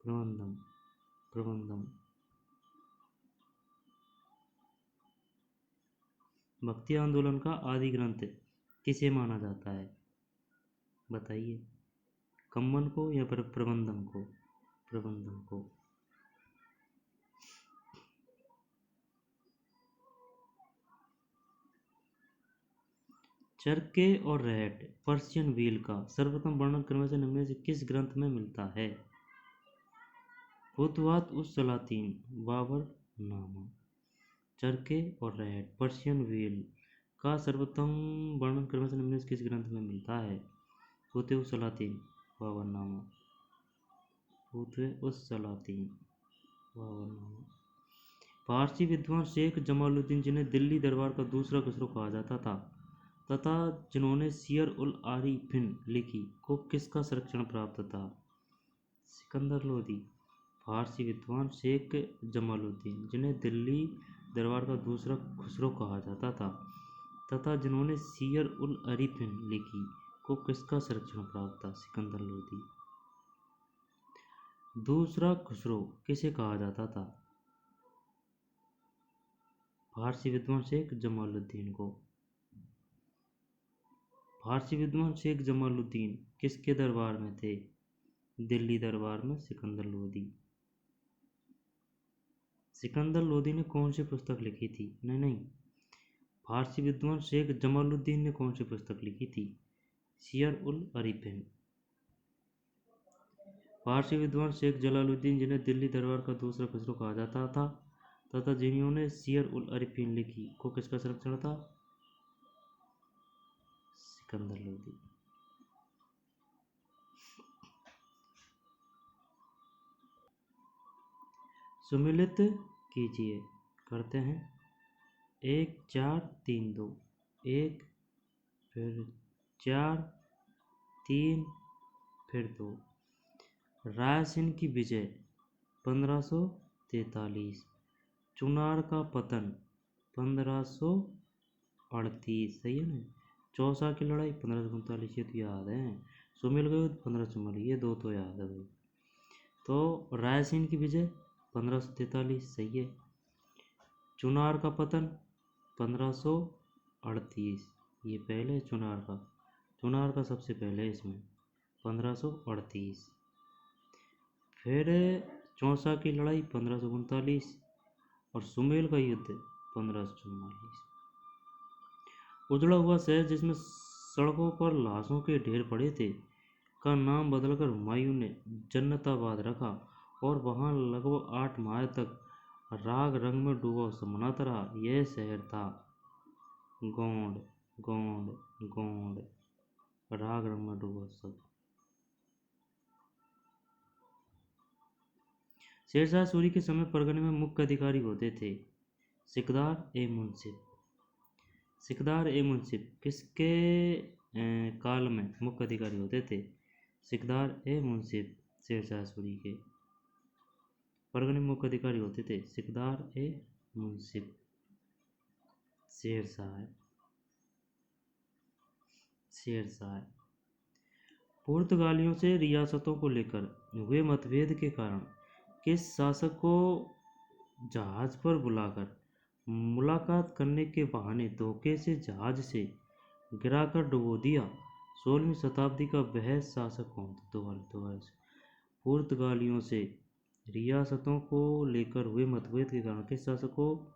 प्रबंधम प्रबंधम भक्ति आंदोलन का आदि ग्रंथ किसे माना जाता है बताइए, कम्मन को या फिर प्रबंधम को? प्रबंधम को। चरखे और रहट पर्शियन व्हील का सर्वप्रथम वर्णन क्रमशः निम्न से किस ग्रंथ में मिलता है? फुतवात उस सलातीन बाबर नामा। चरखे और रहट पर्शियन व्हील का सर्वोत्तम वर्णन क्रमशः निम्न से किस ग्रंथ में मिलता है? फुतवे उस सलातीन बाबरनामा, फुतवे उस सलातीन बाबरनामा। फारसी विद्वान शेख जमालुद्दीन, जिन्हें दिल्ली दरबार का दूसरा खुसरो कहा जाता था तथा जिन्होंने सियर उल आरिफिन लिखी, को किसका संरक्षण प्राप्त था? सिकंदर लोदी। फारसी विद्वान शेख जमालुद्दीन, जिन्हें दिल्ली दरबार का दूसरा खुसरो कहा जाता था तथा जिन्होंने सियर उल आरिफिन लिखी, को किसका संरक्षण प्राप्त था? सिकंदर लोदी। दूसरा खुसरो किसे कहा जाता था? फारसी विद्वान शेख जमालुद्दीन को। फारसी विद्वान शेख जमालुद्दीन किसके दरबार में थे? दिल्ली दरबार में सिकंदर लोदी। सिकंदर लोदी ने कौन सी पुस्तक लिखी थी? नहीं, फारसी विद्वान शेख जमालुद्दीन ने कौन सी पुस्तक लिखी थी? सियर उल आरिफिन। फारसी विद्वान शेख जलालुद्दीन, जिन्हें दिल्ली दरबार का दूसरा खुसरो कहा जाता था तथा जिन्होंने सियर उल आरिफिन लिखी, को किसका संरक्षण था? सिकंदर लोदी। सुमिलित कीजिए, करते हैं। 1 4 3 2, 1 फिर 4 3 फिर 2। रायसेन की विजय 1543, चुनार का पतन 1538, सही है ना। चौसा की लड़ाई 1539, ये तो याद है। सुमेल का युद्ध 1544, ये दो तो याद है भाई। तो रायसेन की विजय 1543, सही है। चुनार का पतन 1538, ये पहले चुनार का सबसे पहले इसमें 1538। फिर चौसा की लड़ाई 1539 और सुमेल का युद्ध 1544। उजड़ा हुआ शहर जिसमें सड़कों पर लाशों के ढेर पड़े थे का नाम बदलकर हुमायूं ने जन्नताबाद रखा और वहां लगभग 8 माह तक राग रंग में डूबा उत्सव मनाता रहा। यह शहर था गोंड, गोंड, गोंड, राग रंग में डूबा उत्सव। शेरशाह सूरी के समय परगने में मुख्य अधिकारी होते थे सिकदार ए मुंसिफ। सिकदार ए मुंसिफ किसके काल में मुख्य अधिकारी होते थे? सिकदार ए मुंसिफ शेरशाह सूरी के परगने में मुख्य अधिकारी होते थे सिकदार ए मुंसिफ शेरशाह। पुर्तगालियों से रियासतों को लेकर हुए मतभेद के कारण किस शासक को जहाज पर बुलाकर मुलाकात करने के बहाने धोखे से जहाज से गिराकर डुबो दिया? 16वीं शताब्दी का वह शासक कौन था? दोबारा से पुर्तगालियों से रियासतों को लेकर हुए मतभेद के कारण किस शासक को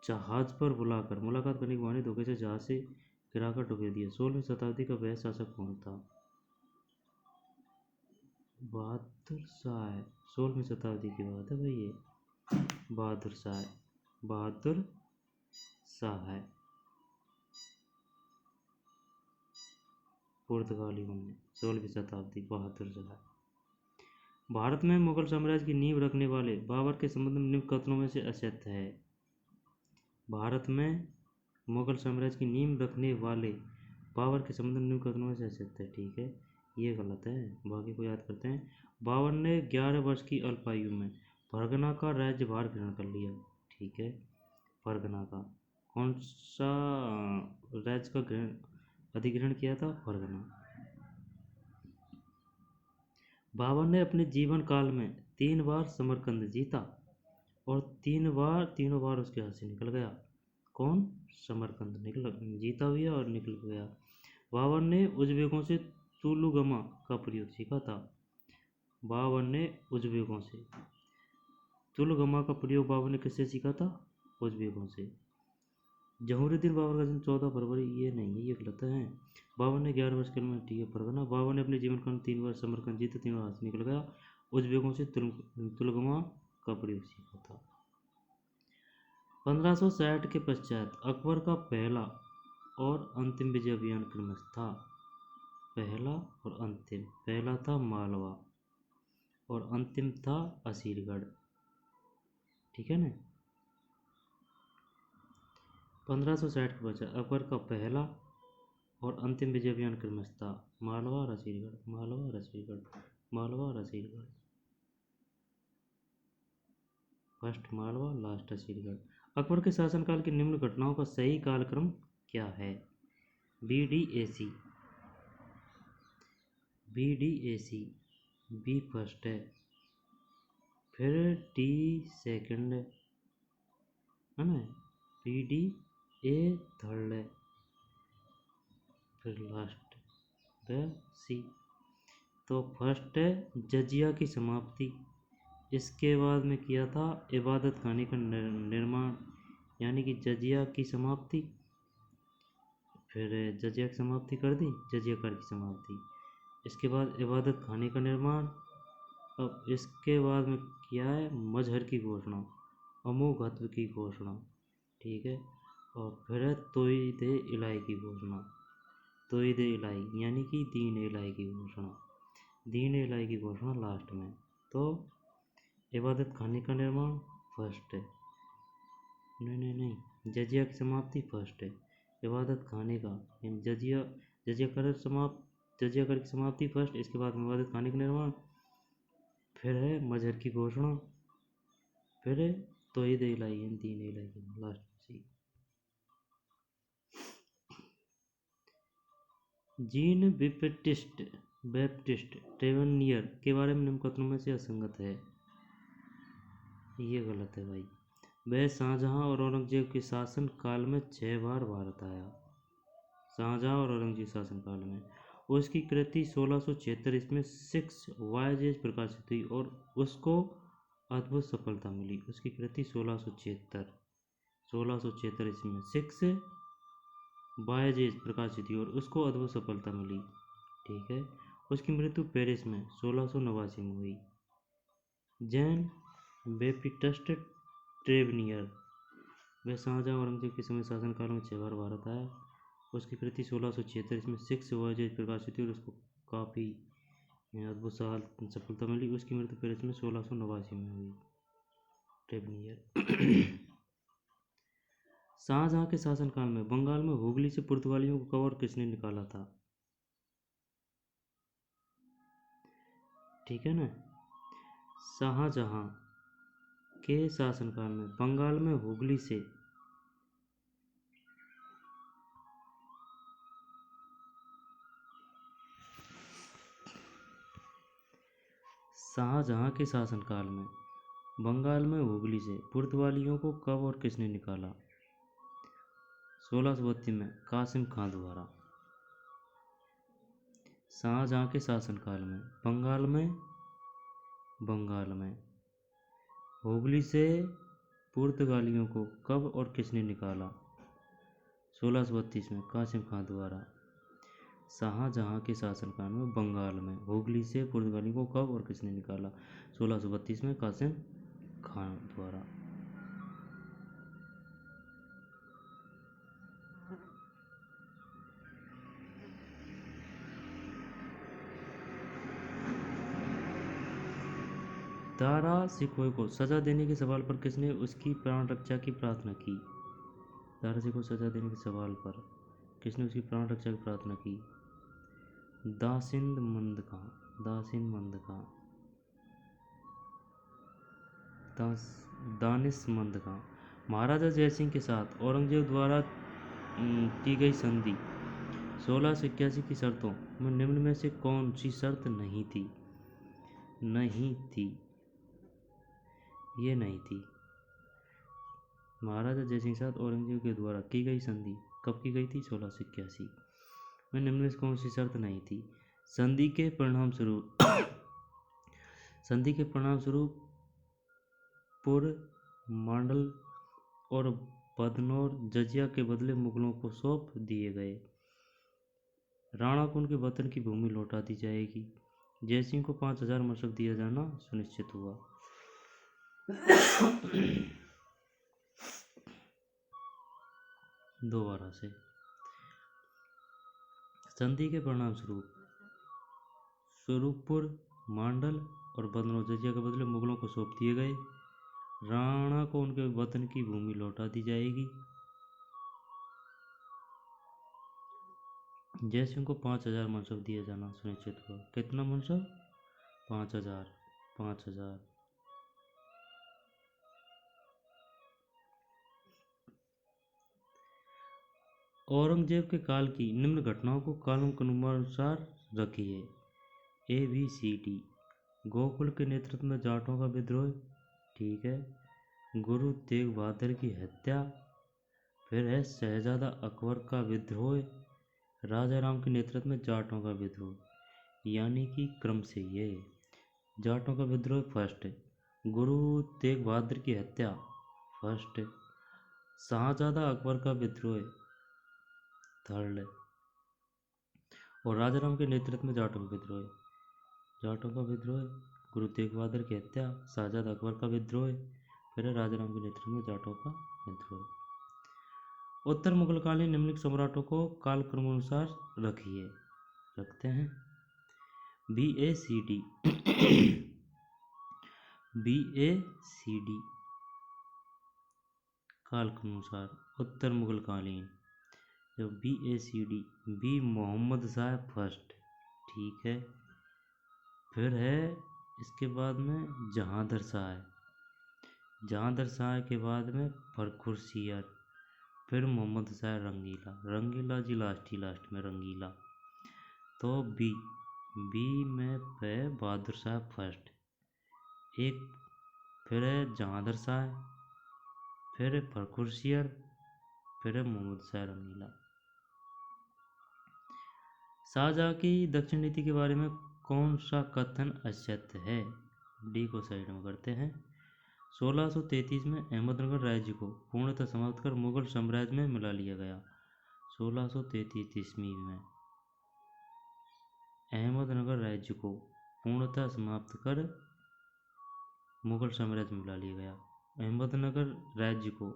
जहाज पर बुलाकर मुलाकात करने के बहाने धोखे से जहाज से गिराकर डुबो दिया? 16वीं शताब्दी का वह शासक कौन था? बहादुर शाह है। 16वीं शताब्दी की बात है भाई ये। बहादुर शाह है। बहादुर शाह है। पुर्तगालियों में 16वीं शताब्दी बहादुर शाह। भारत में मुगल साम्राज्य की नींव रखने वाले बाबर के संबंध में निम्न कथनों में से असत्य है? भारत में मुगल साम्राज्य की नींव रखने वाले बाबर के संबंध में निम्न कथनों में से असत्य है। ठीक है, ये गलत है। बाकी को याद करते हैं। बाबर ने 11 वर्ष की अल्पायु में फरगना का राज्यभार ग्रहण कर लिया। ठीक है, फरगना का कौन सा राज्य का अधिग्रहण किया था? फरगना। बाबर ने अपने जीवन काल में 3 बार समरकंद जीता और तीनों बार उसके हाथ से निकल गया। कौन? समरकंद जीता भी और निकल गया। बाबर ने उज़्बेकों से तुलुगमा का प्रयोग सीखा था। बाबर ने उज़्बेकों से तुलुगमा का प्रयोग बाबर ने किससे सीखा था? उज़्बेकों से। जहूरुद्दीन बाबर का जन्म 14 फरवरी, ये नहीं है, ये गलत है। बाबर ने 11 वर्ष के में, ठीक है, फरगना। बाबर ने अपने जीवन काल में 3 बार समरकंद जीता, तीनों हाथ से निकल गया। उज़्बेकों से तुलुगमा का प्रयोग सीखा था। 1560 के पश्चात अकबर का पहला और अंतिम विजय अभियान क्रमश था? पहला और अंतिम। पहला था मालवा और अंतिम था असीरगढ़। ठीक है ना। 1560 के पश्चात अकबर का पहला और अंतिम विजय अभियान क्रमश था? मालवा और असीरगढ़। मालवा और असीरगढ़। मालवा और असीरगढ़। First Malwa, last Asirgarh. अकबर के शासनकाल की निम्न घटनाओं का सही कालक्रम क्या है? BDAC। BDAC। बी फर्स्ट है, फिर D सेकंड है ना, BDA थर्ड है, फिर लास्ट है C। तो फर्स्ट है जजिया की समाप्ति। इसके बाद में किया था इबादत खाने का निर्माण, यानी कि जजिया की समाप्ति। फिर जजिया की समाप्ति कर दी, जजिया कर की समाप्ति। इसके बाद इबादत खाने का निर्माण। अब इसके बाद में किया है मजहर की घोषणा, अमोघत्व की घोषणा। ठीक है, और फिर है तौहीद इलाही की घोषणा। तौहीद इलाही यानी कि दीन इलाही की घोषणा। दीन इलाही की घोषणा लास्ट में। तो इबादत खाने का निर्माण फर्स्ट है, नहीं, जजिया की समाप्ति फर्स्ट है। इबादत खाने का यानी जजिया कर की समाप्ति फर्स्ट। इसके बाद इबादत खाने का निर्माण, फिर है मजहर की घोषणा, फिर है तौहीद इलाही यानी दीन इलाही की लास्ट सी। जीन बैप्टिस्ट ट्रेवेनियर के बारे में निम्न कथनों में से असंगत है? ये गलत है भाई। वह शाहजहां और औरंगजेब के शासन काल में 6 बार भारत आया। शाहजहां और औरंगजेब शासन काल में। उसकी कृति 1676 इसमें 6 वॉयजेज प्रकाशित हुई और उसको अद्भुत सफलता मिली। उसकी कृति 1676 इसमें 6 वॉयजेज प्रकाशित हुई और उसको अद्भुत सफलता मिली। ठीक है, उसकी मृत्यु पेरिस में 1689 में हुई। जैन बैप्टिस्ट ट्रेवेनियर, वह शाहजहां औरंगजेब के समय शासनकाल में 6 बार भारत आया। उसकी कृति 1676 इसमें 6 वॉयजेज प्रकाशित हुई और उसको काफ़ी अद्भुत सफलता मिली। उसकी मृत्यु पेरिस में 1689 में हुई। ट्रेवेनियर। शाहजहां के शासनकाल में बंगाल में हुगली से पुर्तगालियों को कब और किसने निकाला था? ठीक है ना। शाहजहां के शासनकाल में बंगाल में हुगली से शाहजहां के शासनकाल में बंगाल में हुगली से पुर्तगालियों को कब और किसने निकाला? 1632 में कासिम खां द्वारा। शाहजहां के शासनकाल में बंगाल में बंगाल में। हुगली से पुर्तगालियों को कब और किसने निकाला? 1632 में कासिम खान द्वारा। शाहजहां के शासनकाल में बंगाल में हुगली से पुर्तगालियों को कब और किसने निकाला? 1632 में कासिम खान द्वारा। दारा सिकोय को सजा देने के सवाल पर किसने उसकी प्राण रक्षा की प्रार्थना की? दारा सिकोय को सजा देने के सवाल पर किसने उसकी प्राण रक्षा की प्रार्थना की? दानिश मंद खां। दानिश मंद खां। महाराजा जयसिंह के साथ औरंगजेब द्वारा की गई संधि 1681 की शर्तों में निम्न में से कौन सी शर्त नहीं थी? ये नहीं थी। महाराजा जयसिंह के साथ औरंगजेब के द्वारा की गई संधि कब की गई थी? 1681 में निम्न में से कौन सी शर्त नहीं थी? संधि के परिणाम स्वरूप पुर, मांडल और बदनौर जजिया के बदले मुगलों को सौंप दिए गए। राणा को उनके वतन की भूमि लौटा दी जाएगी। जयसिंह को 5000 मशक दिया जाना सुनिश्चित हुआ। दोबारा से। संधि के परिणाम स्वरूप स्वरूपपुर, मांडल और बदनौर जजिया के बदले मुगलों को सौंप दिए गए। राणा को उनके वतन की भूमि लौटा दी जाएगी। जयसिंह को 5000 मनसब दिया जाना सुनिश्चित हुआ। कितना मनसब? 5000। औरंगजेब के काल की निम्न घटनाओं को कालम क्रमानुसार रखिए। ABCD। गोकुल के नेतृत्व में जाटों का विद्रोह, ठीक है। गुरु तेग बहादुर की हत्या, फिर है शहजादा अकबर का विद्रोह, राजा राम के नेतृत्व में जाटों का विद्रोह, यानी कि क्रम से ये जाटों का विद्रोह फर्स्ट, गुरु तेग बहादुर की हत्या फर्स्ट, शाहजादा अकबर का विद्रोह थर्ड, और राजा राम के नेतृत्व में जाटों का विद्रोह, गुरु तेग बहादुर की हत्या, शाहजादा अकबर का विद्रोह, फिर राजा राम के नेतृत्व में जाटों का विद्रोह। उत्तर मुगलकालीन निम्नलिखित सम्राटों को कालक्रमानुसार रखते हैं। BACD। BACD कालक्रमानुसार उत्तर मुगलकालीन। जब BACD, B Mohammad Shah first, ठीक है। फिर है इसके बाद में जहांदर शाह के बाद में फर्रुखसियर, फिर मोहम्मद शाह रंगीला जी लास्ट में रंगीला। तो बी में पे बहादुर शाह फर्स्ट, एक फिर है जहांदर शाह, फिर है फर्रुखसियर, फिर है मोहम्मद शाह रंगीला। शाहजहां की दक्षिण नीति के बारे में कौन सा कथन असत्य है? डी को साइड में करते हैं। 1633 में अहमदनगर राज्य को पूर्णतः समाप्त कर मुगल साम्राज्य में मिला लिया गया। 1633 ईस्वी में अहमदनगर राज्य को पूर्णतः समाप्त कर मुगल साम्राज्य में मिला लिया गया। अहमदनगर राज्य को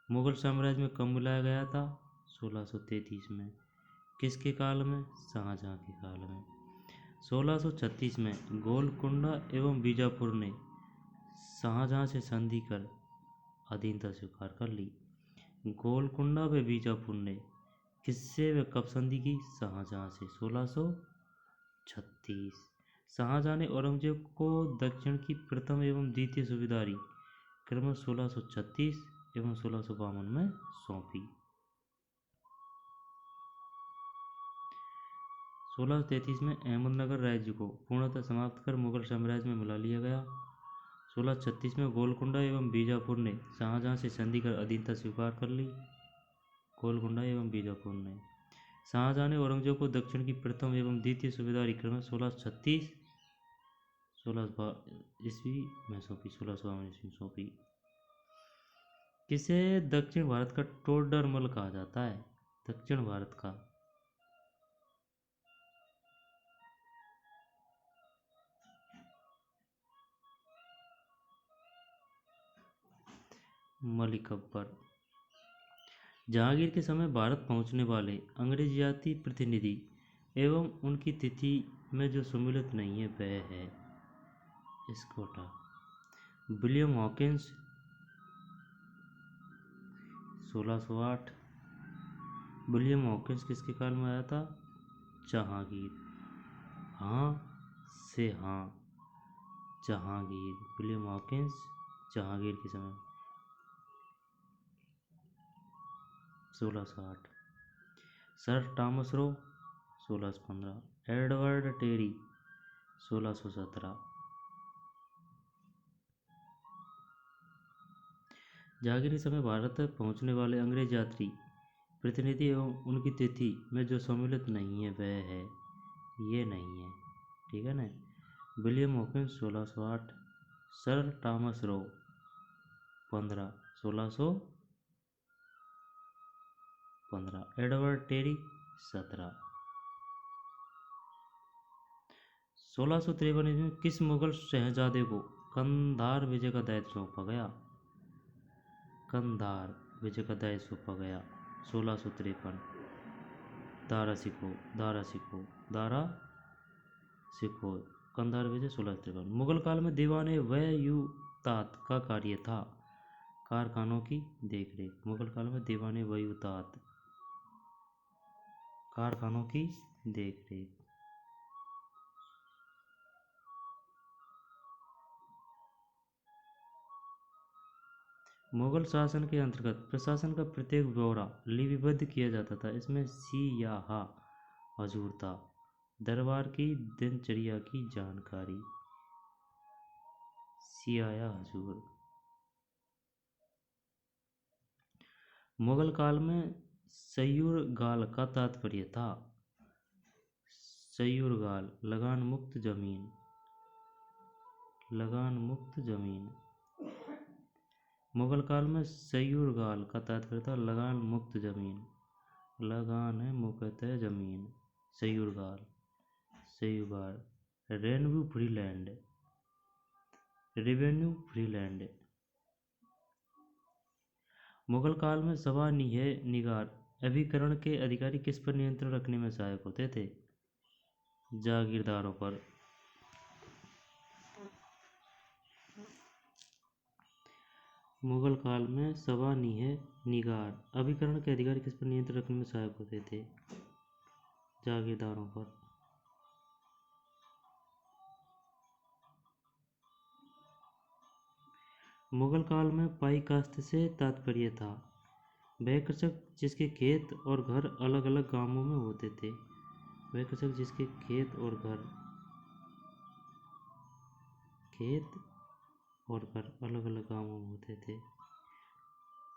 मुगल साम्राज्य में कब मिलाया गया था? 1633 में। किसके काल में? शाहजहां के काल में। 1636 में गोलकुंडा एवं बीजापुर ने शाहजहां से संधि कर अधीनता स्वीकार कर ली। गोलकुंडा व बीजापुर ने किससे व कब संधि की? शाहजहां से। 1636। शाहजहां ने औरंगजेब को दक्षिण की प्रथम एवं द्वितीय सूबेदारी क्रमशः 1636 एवं 1652 में सौंपी। 1633 में अहमदनगर राज्य को पूर्णतः समाप्त कर मुगल साम्राज्य में मिला लिया गया। 1636 में गोलकुंडा एवं बीजापुर ने शाहजहां से संधि कर अधीनता स्वीकार कर ली। गोलकुंडा एवं बीजापुर ने शाहजहां ने औरंगजेब को दक्षिण की प्रथम एवं द्वितीय सूबेदारी क्रमशः ईस्वी में सौंपी, 1652 ईस्वी में सौंपी। किसे दक्षिण भारत का टोडरमल कहा जाता है? दक्षिण भारत का मलिक अकबर। जहांगीर के समय भारत पहुंचने वाले अंग्रेज जाति प्रतिनिधि एवं उनकी तिथि में जो सम्मिलित नहीं है वह है, इसको हटा, विलियम हॉकिंस 1608। विलियम हॉकिंस किसके काल में आया था? जहांगीर। हाँ से हाँ, जहांगीर। विलियम हॉकिंस जहांगीर के समय 1608। Sir Thomas Roe 1615। Edward Terry 1617। Jahangir के समय भारत पहुंचने वाले अंग्रेज यात्री प्रतिनिधि एवं उनकी तिथि में जो सम्मिलित नहीं है वह है, ये नहीं है, ठीक है ना। William Hawkins 1608, sir Thomas Roe 1615, Edward Terry 17। 1653 में किस मुगल शहजादे को कंधार विजय का दायित्व सौंपा गया? कंधार विजय का दायित्व सौंपा गया 1653। दारा सिखो कंधार विजय 1653। मुगल काल में दीवाने वयूतात का कार्य था कारखानों की देखरेख। मुगल काल में दीवाने वयूतात कारखानों की देखरेख। मुगल शासन के अंतर्गत प्रशासन का प्रत्येक ब्यौरा लिपिबद्ध किया जाता था। इसमें सियाहा हजूर था। दरबार की दिनचर्या की जानकारी, सियाहा हजूर। मुगल काल में सयूरगाल का तात्पर्य था, सयूरगाल लगान मुक्त जमीन, लगान मुक्त जमीन। मुगल काल में सयूरगाल का तात्पर्य था लगान मुक्त जमीन, लगान है मुक्त जमीन, सयूरगाल, सयूरगाल। Revenue free land, revenue free land. Mughal काल में सभा निगार अभिकरण के अधिकारी किस पर नियंत्रण रखने में सहायक होते थे? जागीरदारों पर। मुगल काल में सभा निगार अभिकरण के अधिकारी किस पर नियंत्रण रखने में सहायक होते थे? जागीरदारों पर। मुगल काल में पाई काश्त से तात्पर्य था वह कृषक जिसके खेत और घर अलग अलग गांवों में होते थे। वह कृषक जिसके खेत और घर अलग अलग गांवों में होते थे,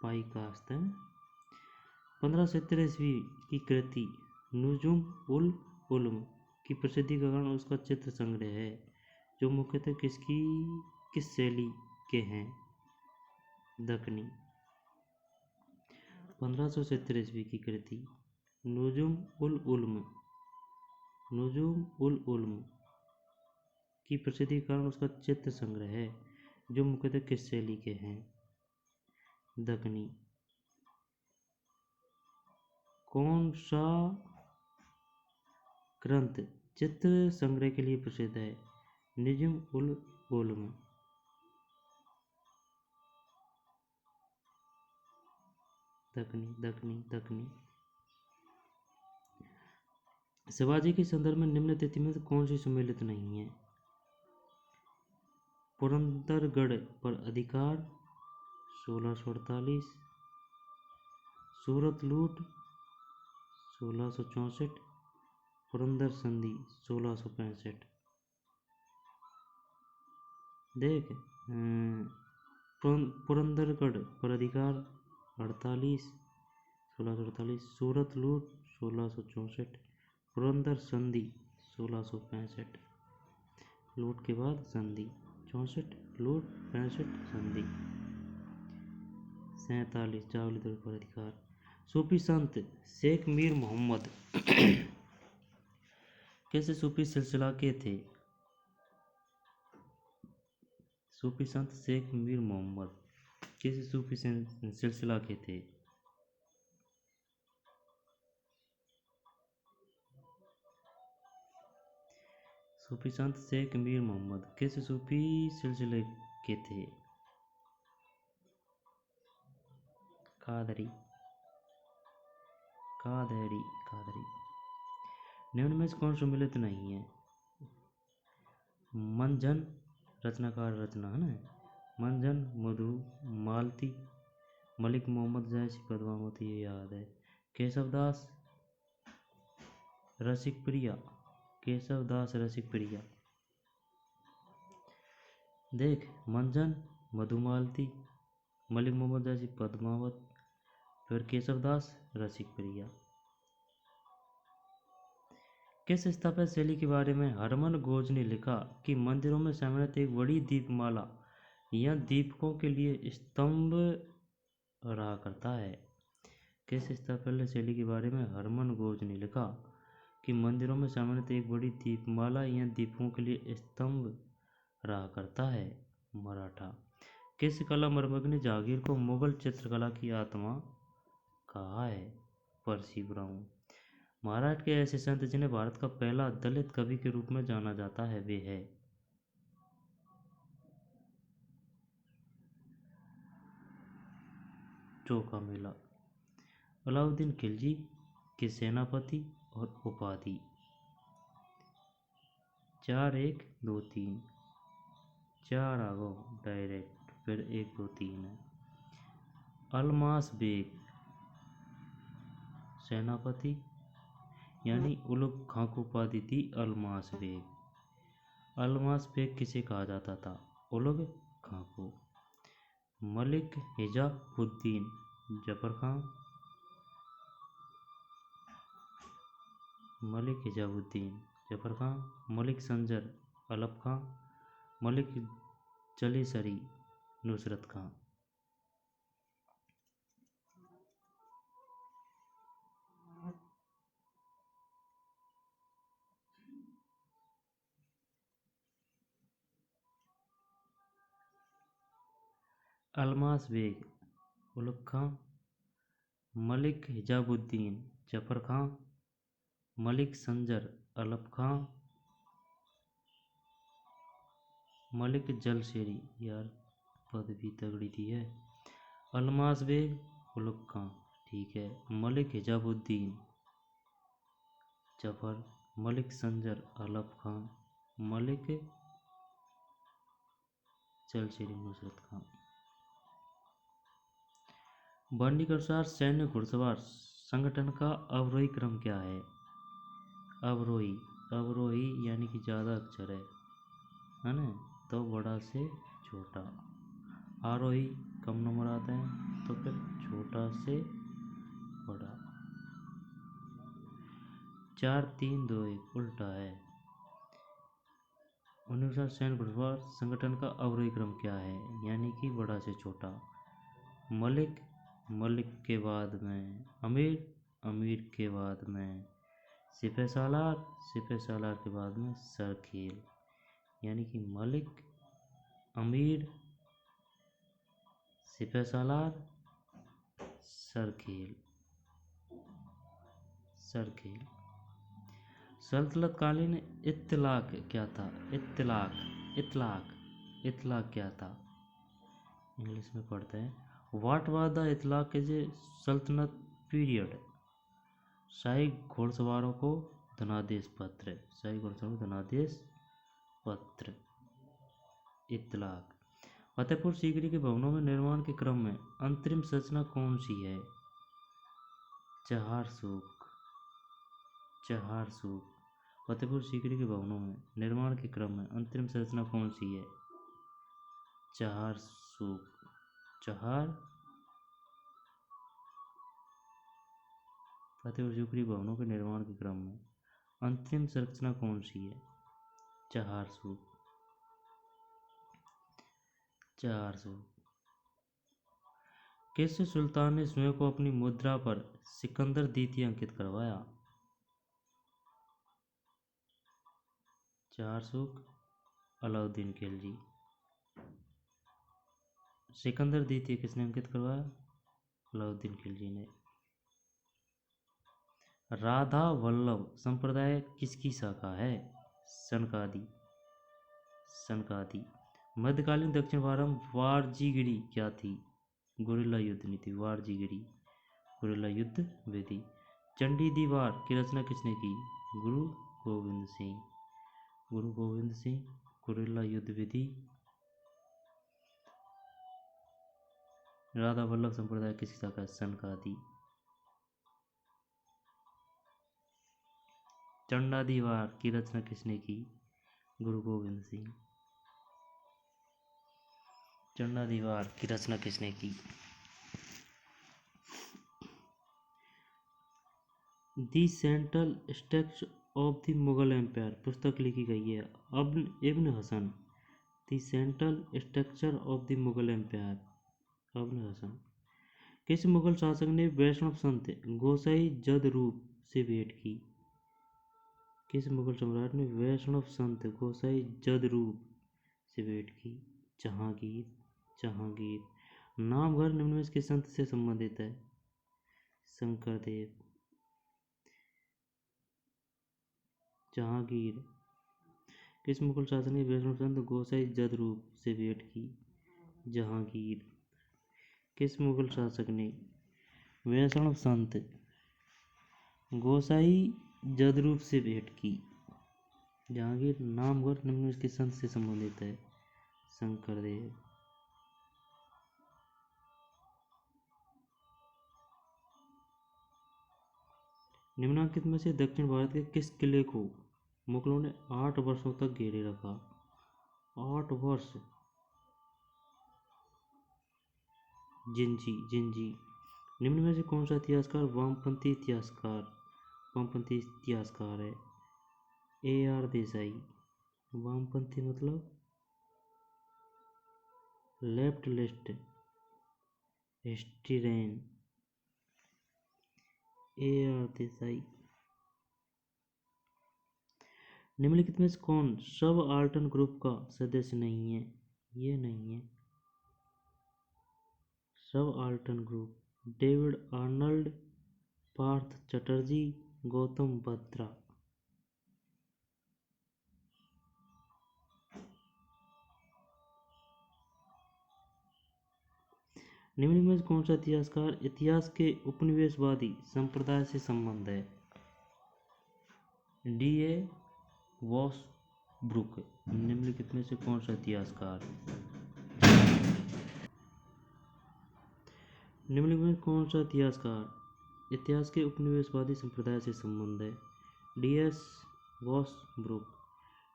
पाई काश्त है। 1570 ईस्वी की कृति नुजुम उल उल्म की प्रसिद्धि का कारण उसका चित्र संग्रह है जो मुख्यतः किस शैली के हैं? दक्कनी। 1570 ईस्वी की कृति नुजुम उल उल्म की प्रसिद्धि के कारण उसका चित्र संग्रह है जो मुख्यतः किस शैली के हैं? दक्कनी। कौन सा ग्रंथ चित्र संग्रह के लिए प्रसिद्ध है? नुजुम उल उल्म। दक्कनी। शिवाजी के संदर्भ में निम्न तिथि में कौन सी सम्मिलित नहीं है? पुरंदरगढ़ पर अधिकार 1648, सूरत लूट 1664, पुरंदर संधि 1665। देख पुरंदरगढ़ पर अधिकार 1648, सूरत लूट 1664, पुरंदर संधि 1665। लूट के बाद संधि। 64 लूट, 65 संधि। 47 जावली दौड़ पर अधिकार। सूफी संत शेख मीर मोहम्मद कैसे सूफी सिलसिला के थे? सूफी संत शेख मीर मोहम्मद कैसे सूफी सिलसिला के थे? सूफी संत शेख मीर मोहम्मद कैसे सूफी सिलसिले के थे? कादरी कादरी कादरी। निम्न में से कौन सम्मिलित नहीं है? मंजन रचनाकार रचना है ना। मंजन, मधु मालती, मलिक मोहम्मद जैसी पद्मावती, ये याद है। केशवदास रसिक प्रिया, केशवदास रसिक प्रिया। देख, मंजन, मधुमालती, मलिक मोहम्मद जैसी पद्मावत, फिर केशवदास रसिक प्रिया। किस स्थापत्य शैली के बारे में हरमन घोष ने लिखा कि मंदिरों में सामान्यतः एक बड़ी दीपमाला या दीपकों के लिए स्तंभ रहा करता है? किस स्थापत्य शैली के बारे में हरमन घोष ने लिखा कि मंदिरों में सामान्यतः एक बड़ी दीपमाला या दीपकों के लिए स्तंभ रहा करता है? मराठा। किस कला मर्मज्ञ ने जहांगीर को मुगल चित्रकला की आत्मा कहा है? पर्सी ब्राउन। महाराष्ट्र के ऐसे संत जिन्हें भारत का पहला दलित कवि के रूप में जाना जाता है वे है? चौका मेला। अलाउद्दीन खिलजी के सेनापति और उपाधि। 4 1 2 3 4 आ गो डायरेक्ट, फिर 1 2 3 है। अलमास बेग सेनापति यानी उलुग खां को उपाधि थी अलमास बेग। अलमास बेग किसे कहा जाता था? उलुग खां को। मलिक हिजाबुद्दीन जफर खां, मलिक हिजाबुद्दीन जफर खां, मलिक संजर अलफ खां, मलिक जलीसरी नुसरत खां। अलमास बेग उलुग खां, मलिक हिजाबुद्दीन जफर खां, मलिक संजर अलफ खां, मलिक जलशेरी, यार पद भी तगड़ी थी है। अलमास बेग उलुग खां, ठीक है। मलिक हिजाबुद्दीन जफर, मलिक संजर अलफ खां, मलिक जलशेरी नुसरत खां। बर्नी के अनुसार सैन्य घुड़सवार संगठन का अवरोही क्रम क्या है? अवरोही, अवरोही यानी कि ज़्यादा अक्षर है ना, तो बड़ा से छोटा। आरोही कम नंबर आते हैं, तो फिर छोटा से बड़ा। 4 3 2 1 उल्टा है। अनुसार सैन्य घुड़सवार संगठन का अवरोही क्रम क्या है? यानी कि बड़ा से छोटा। मलिक, मलिक के बाद में अमीर, अमीर के बाद में सिपह सालार, सिपह सालार के बाद में सरखेल। यानी कि मलिक, अमीर, सिपह सालार, सरखेल, सरखेल। सल्तनतकालीन इत्तलाक क्या था? इत्तलाक, इतलाक, इतलाक क्या था? इंग्लिश में पढ़ते हैं। What was the इतलाक के जे सल्तनत पीरियड? शाही घोड़सवारों को धनादेश पत्र, शाही घोड़सवारों को धनादेश पत्र, इतलाक। फतेहपुर सीकरी के भवनों में निर्माण के क्रम में अंतरिम संरचना कौन सी है? चहार सूख, चहार सूख। फतेहपुर सीकरी के भवनों में निर्माण के क्रम में अंतरिम संरचना कौन सी है? चहार सूख, चहार। फतेहपुर सीकरी भवनों के निर्माण के क्रम में अंतिम संरचना कौन सी है? चहार सूख। 400। किस सुल्तान ने स्वयं को अपनी मुद्रा पर सिकंदर द्वितीय अंकित करवाया? 400 अलाउद्दीन खिलजी। सिकंदर द्वितीय किसने अंकित करवाया? अलाउद्दीन खिलजी ने। राधा वल्लभ संप्रदाय किसकी शाखा है? सनकादि। सनकादि। मध्यकालीन दक्षिण भारत में वारजीगिरी क्या थी? गुरिल्ला युद्ध नीति। वारजीगिरी गुरिल्ला युद्ध विधि। चंडी दीवार की रचना किसने की? गुरु गोविंद सिंह। गुरु गोविंद सिंह। गुरिल्ला युद्ध विधि। राधा वल्लभ संप्रदाय किसकी शाखा है? सनकादि। चंडा दीवार की रचना किसने की? गुरु गोविंद सिंह। चंडा दीवार की रचना किसने की? The central states of the Mughal empire पुस्तक लिखी गई है Ibn Hasan. The central structure of the Mughal empire Ibn Hasan. किस मुगल शासक ने वैष्णव संत गोसाई जद रूप से भेंट की? किस मुगल सम्राट ने वैष्णव संत गोसाई जद रूप से भेंट की? जहांगीर। जहांगीर। नामघर निम्न में किस संत से संबंधित है? शंकरदेव। जहांगीर। किस मुगल शासक ने वैष्णव संत गोसाई जद रूप से भेंट की? जहांगीर। किस मुगल शासक ने वैष्णव संत गोसाई जद रूप से भेंट की? जहांगीर। नामघर निम्न में किस संत से संबंधित है? शंकरदेव। निम्नलिखित में से दक्षिण भारत के किस किले को मुगलों ने 8 वर्षों तक घेरे रखा? 8 वर्ष। जिंजी। निम्न में से कौन सा इतिहासकार वामपंथी इतिहासकार है? AR देसाई। वामपंथी मतलब लेफ्टिस्ट हिस्ट्रियन। AR देसाई। निम्नलिखित में से कौन सबआल्टर्न ग्रुप का सदस्य नहीं है? ये नहीं है subaltern group. David Arnold, Partha Chatterjee, Gautam Batra. निम्नलिखित में से कौन सा इतिहासकार इतिहास के उपनिवेशवादी संप्रदाय से संबंध है? DA वॉसब्रुक। निम्नलिखित में से कौन सा इतिहासकार निम्नलिखित में कौन सा इतिहासकार इतिहास के उपनिवेशवादी संप्रदाय से संबंध है? DS वॉसब्रुक।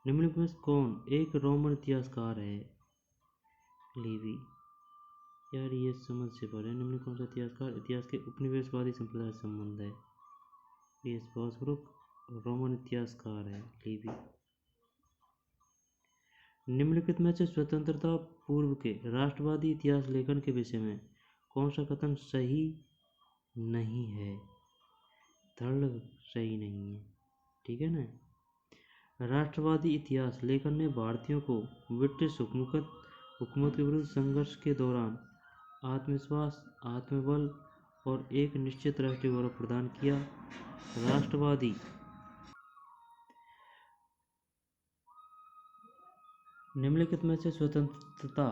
निम्नलिखित में से कौन एक रोमन इतिहासकार है? लीवी। यार ये समझ से परे। निम्नलिखित कौन सा इतिहासकार इतिहास के उपनिवेशवादी संप्रदाय से संबंध है? DS वॉसब्रुक। रोमन इतिहासकार है लीवी। निम्नलिखित में से स्वतंत्रता पूर्व के राष्ट्रवादी इतिहास लेखन के विषय में कौन सा कथन सही नहीं है? थर्ड सही नहीं है। ठीक है ना। राष्ट्रवादी इतिहास लेखन ने भारतीयों को ब्रिटिश हुकूमत के विरुद्ध संघर्ष के दौरान आत्मविश्वास, आत्मबल और एक निश्चित राष्ट्रीय गौरव प्रदान किया। राष्ट्रवादी निम्नलिखित में से स्वतंत्रता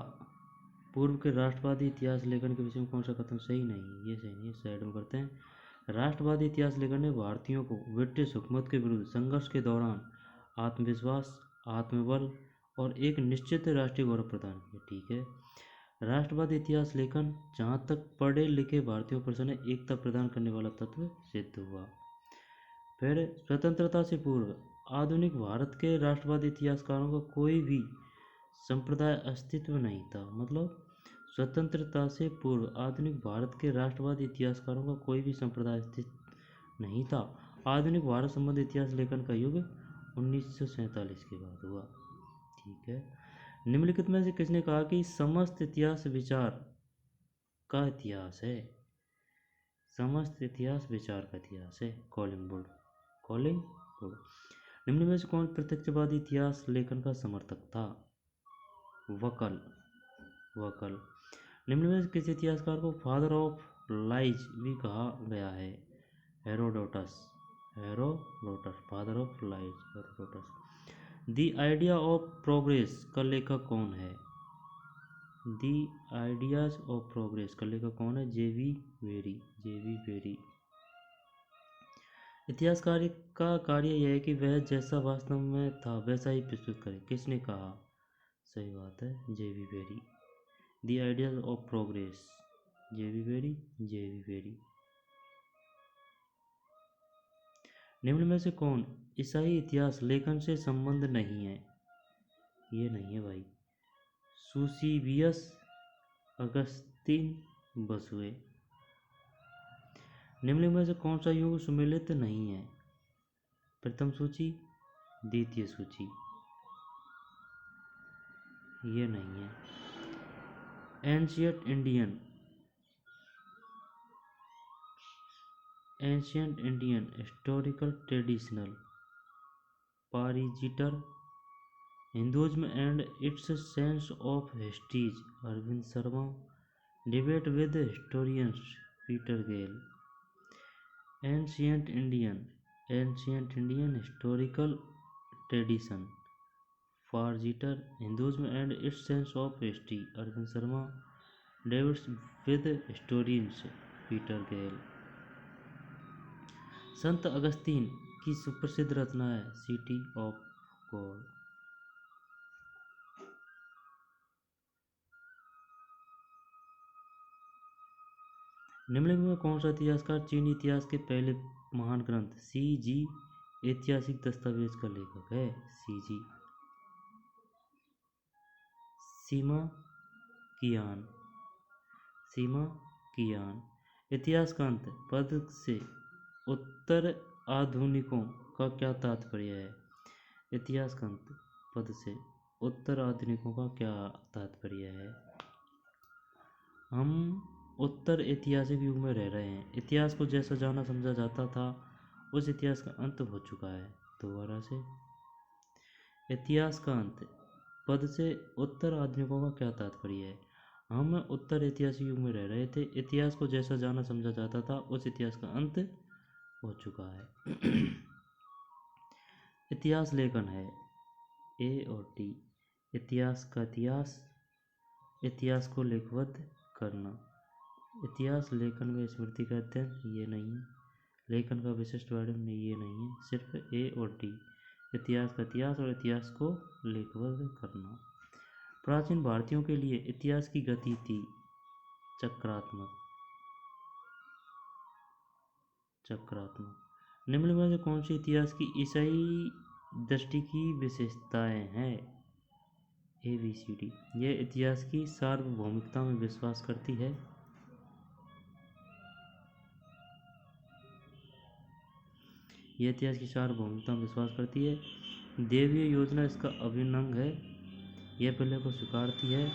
पूर्व के राष्ट्रवादी इतिहास लेखन के विषय में कौन सा कथन सही नहीं? ये सही नहीं। साइड में करते हैं। राष्ट्रवादी इतिहास लेखन ने भारतीयों को ब्रिटिश हुकूमत के विरुद्ध संघर्ष के दौरान आत्मविश्वास, आत्मबल और एक निश्चित राष्ट्रीय गौरव प्रदान किया। ठीक है। राष्ट्रवादी इतिहास लेखन जहाँ तक पढ़े लिखे भारतीयों पर एकता प्रदान करने वाला तत्व सिद्ध हुआ। फिर स्वतंत्रता से पूर्व आधुनिक भारत के राष्ट्रवादी इतिहासकारों का कोई भी संप्रदाय अस्तित्व नहीं था। मतलब स्वतंत्रता से पूर्व आधुनिक भारत के राष्ट्रवादी इतिहासकारों का कोई भी संप्रदाय अस्तित्व नहीं था। आधुनिक भारत संबंधी इतिहास लेखन का युग 1947 के बाद हुआ। ठीक है। निम्नलिखित में से किसने कहा कि समस्त इतिहास विचार का इतिहास है? समस्त इतिहास विचार का इतिहास है। कॉलिंगवुड। कॉलिंगवुड। निम्न में से कौन प्रत्यक्षवादी इतिहास लेखन का समर्थक था? वकल। वकल। निम्न में से किस इतिहासकार को फादर ऑफ लाइज भी कहा गया है? Herodotus. Herodotus. Father of lies Herodotus. The idea of progress का लेखक कौन है? द आइडियाज ऑफ प्रोग्रेस का लेखक कौन है? जे.वी. वेरी। जे.वी. वेरी। इतिहासकार का कार्य यह है कि वह जैसा वास्तव में था वैसा ही प्रस्तुत करे। किसने कहा? सही बात है, J.V.. Very. The ideas of progress, J.V.. Very. J.V.. Very. निम्न में से कौन ईसाई इतिहास लेखन से संबंध नहीं है? ये नहीं है भाई। सूसीबियस, अगस्तीन, बसुए। निम्न में से कौन सा युग सुमेलित नहीं है? प्रथम सूची, द्वितीय सूची। ये नहीं है। Ancient Indian, ancient Indian historical traditional, Pargiter, Hinduism and its sense of histories, Arvind Sharma, debate with historians, Peter Gale. Ancient Indian, ancient Indian historical tradition, Pargiter, Hinduism and its sense of history, Arvind Sharma, debates with historians, Peter Gale. संत अगस्तीन की सुप्रसिद्ध रचना है सिटी ऑफ गॉड। निम्नलिखित में कौन सा इतिहासकार चीनी इतिहास के पहले महान ग्रंथ सी.जी. ऐतिहासिक दस्तावेज का लेखक है? सी.जी. सीमा कियान। सीमा कियान। इतिहास का अंत पद से उत्तर आधुनिकों का क्या तात्पर्य है? इतिहास का अंत पद से उत्तर आधुनिकों का क्या तात्पर्य है? हम उत्तर ऐतिहासिक युग में रह रहे हैं। इतिहास को जैसा जाना समझा जाता था उस इतिहास का अंत हो चुका है। दोबारा से, इतिहास का अंत पद से उत्तर आधुनिकों का क्या तात्पर्य है? हम उत्तर ऐतिहासिक युग में रह रहे थे। इतिहास को जैसा जाना समझा जाता था उस इतिहास का अंत हो चुका है। इतिहास लेखन है ए और टी। इतिहास का इतिहास, इतिहास को लेखबद्ध करना। इतिहास लेखन में स्मृति का अध्ययन, ये नहीं है। लेखन का विशिष्ट वर्णन, ये नहीं है। सिर्फ ए और टी, इतिहास का इतिहास और इतिहास को लेखबद्ध करना। प्राचीन भारतीयों के लिए इतिहास की गति थी चक्रात्मक। चक्रात्मक। निम्न में से कौन सी इतिहास की ईसाई दृष्टि की विशेषताएं हैं? ABCD। यह इतिहास की सार्वभौमिकता में विश्वास करती है। यह इतिहास की सार्वभौमिकता में विश्वास करती है। देवीय योजना इसका अभिन्न अंग है। यह प्रलय को स्वीकारती है।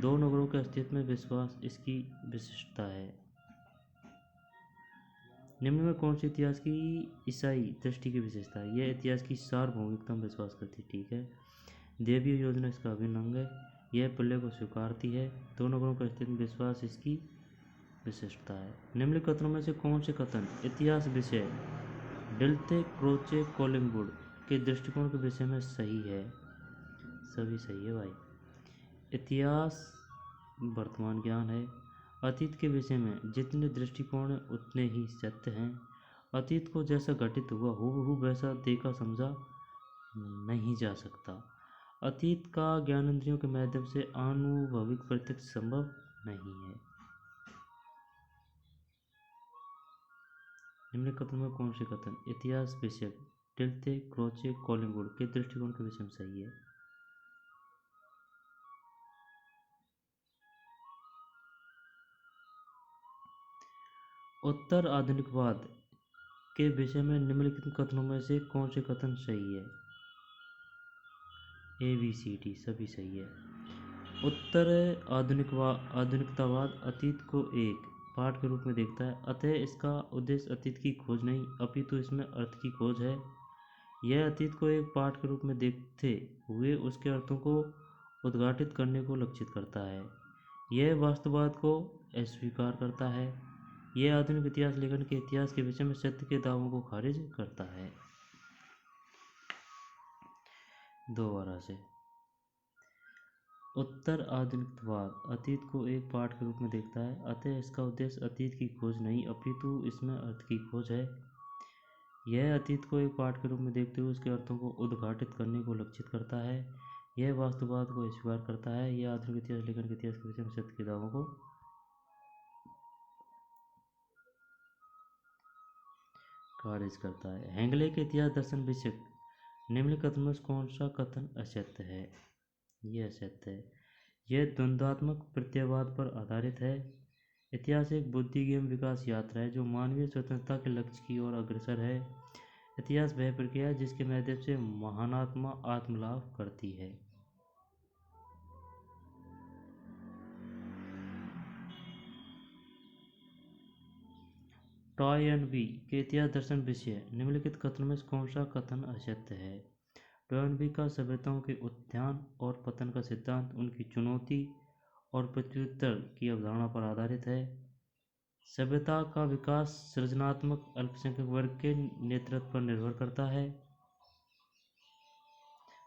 दो नगरों के अस्तित्व में विश्वास इसकी विशिष्टता है। निम्न में कौन सी इतिहास की ईसाई दृष्टि की विशेषता है? यह इतिहास की सार्वभौमिकता में विश्वास करती है। ठीक है। देवीय योजना इसका अभिन्न अंग है। यह प्रलय को स्वीकारती है। दो नगरों के अस्तित्व में विश्वास इसकी विशिष्टता है। निम्नलिखित कथनों में से कौन से कथन इतिहास विषय डिल्थे, क्रोचे, कॉलिंगवुड के दृष्टिकोण के विषय में सही है? सभी सही है भाई। इतिहास वर्तमान ज्ञान है। अतीत के विषय में जितने दृष्टिकोण हैं उतने ही सत्य हैं। अतीत को जैसा घटित हुआ हूबहू वैसा देखा समझा नहीं जा सकता। अतीत का ज्ञानेंद्रियों के माध्यम से आनुभविक प्रत्यक्ष संभव नहीं है। निम्न कथन में कौन से कथन इतिहास विषय डिल्थे, क्रोचे, कॉलिंगवुड के दृष्टिकोण के विषय में सही है? उत्तर आधुनिकवाद के विषय में निम्नलिखित कथनों में से कौन से कथन सही है? ABCD सभी सही है। उत्तर आधुनिकतावाद अतीत को एक पाठ के रूप में देखता है, अतः इसका उद्देश्य अतीत की खोज नहीं अपितु इसमें अर्थ की खोज है। यह अतीत को एक पाठ के रूप में देखते हुए उसके अर्थों को उद्घाटित करने को लक्षित करता है। यह वास्तववाद को अस्वीकार करता है। यह आधुनिक इतिहास लेखन के इतिहास के विषय में सत्य के दावों को खारिज करता है। दोबारा से, उत्तर आधुनिकतावाद अतीत को एक पाठ के रूप में देखता है, अतः इसका उद्देश्य अतीत की खोज नहीं अपितु इसमें अर्थ की खोज है। यह अतीत को एक पाठ के रूप में देखते हुए उसके अर्थों को उद्घाटित करने को लक्षित करता है। यह वास्तववाद को अस्वीकार करता है। यह आधुनिक इतिहास लेखन के इतिहास के विषय में सत्य के दावों को खारिज करता है। हेगले के इतिहास दर्शन विषयक निम्नलिखित कथन में कौन सा कथन असत्य है? यह असत्य है। यह द्वंद्वात्मक प्रत्ययवाद पर आधारित है। इतिहास एक बुद्धिगम्य विकास यात्रा है जो मानवीय स्वतंत्रता के लक्ष्य की ओर अग्रसर है। इतिहास वह प्रक्रिया है जिसके माध्यम से महानात्मा आत्मलाभ करती है। टॉयनबी के इतिहास दर्शन विषय निम्नलिखित कथनों में कौन सा कथन असत्य है? टॉयनबी का सभ्यताओं के उत्थान और पतन का सिद्धांत उनकी चुनौती और प्रत्युत्तर की अवधारणा पर आधारित है। सभ्यता का विकास सृजनात्मक अल्पसंख्यक वर्ग के नेतृत्व पर निर्भर करता है।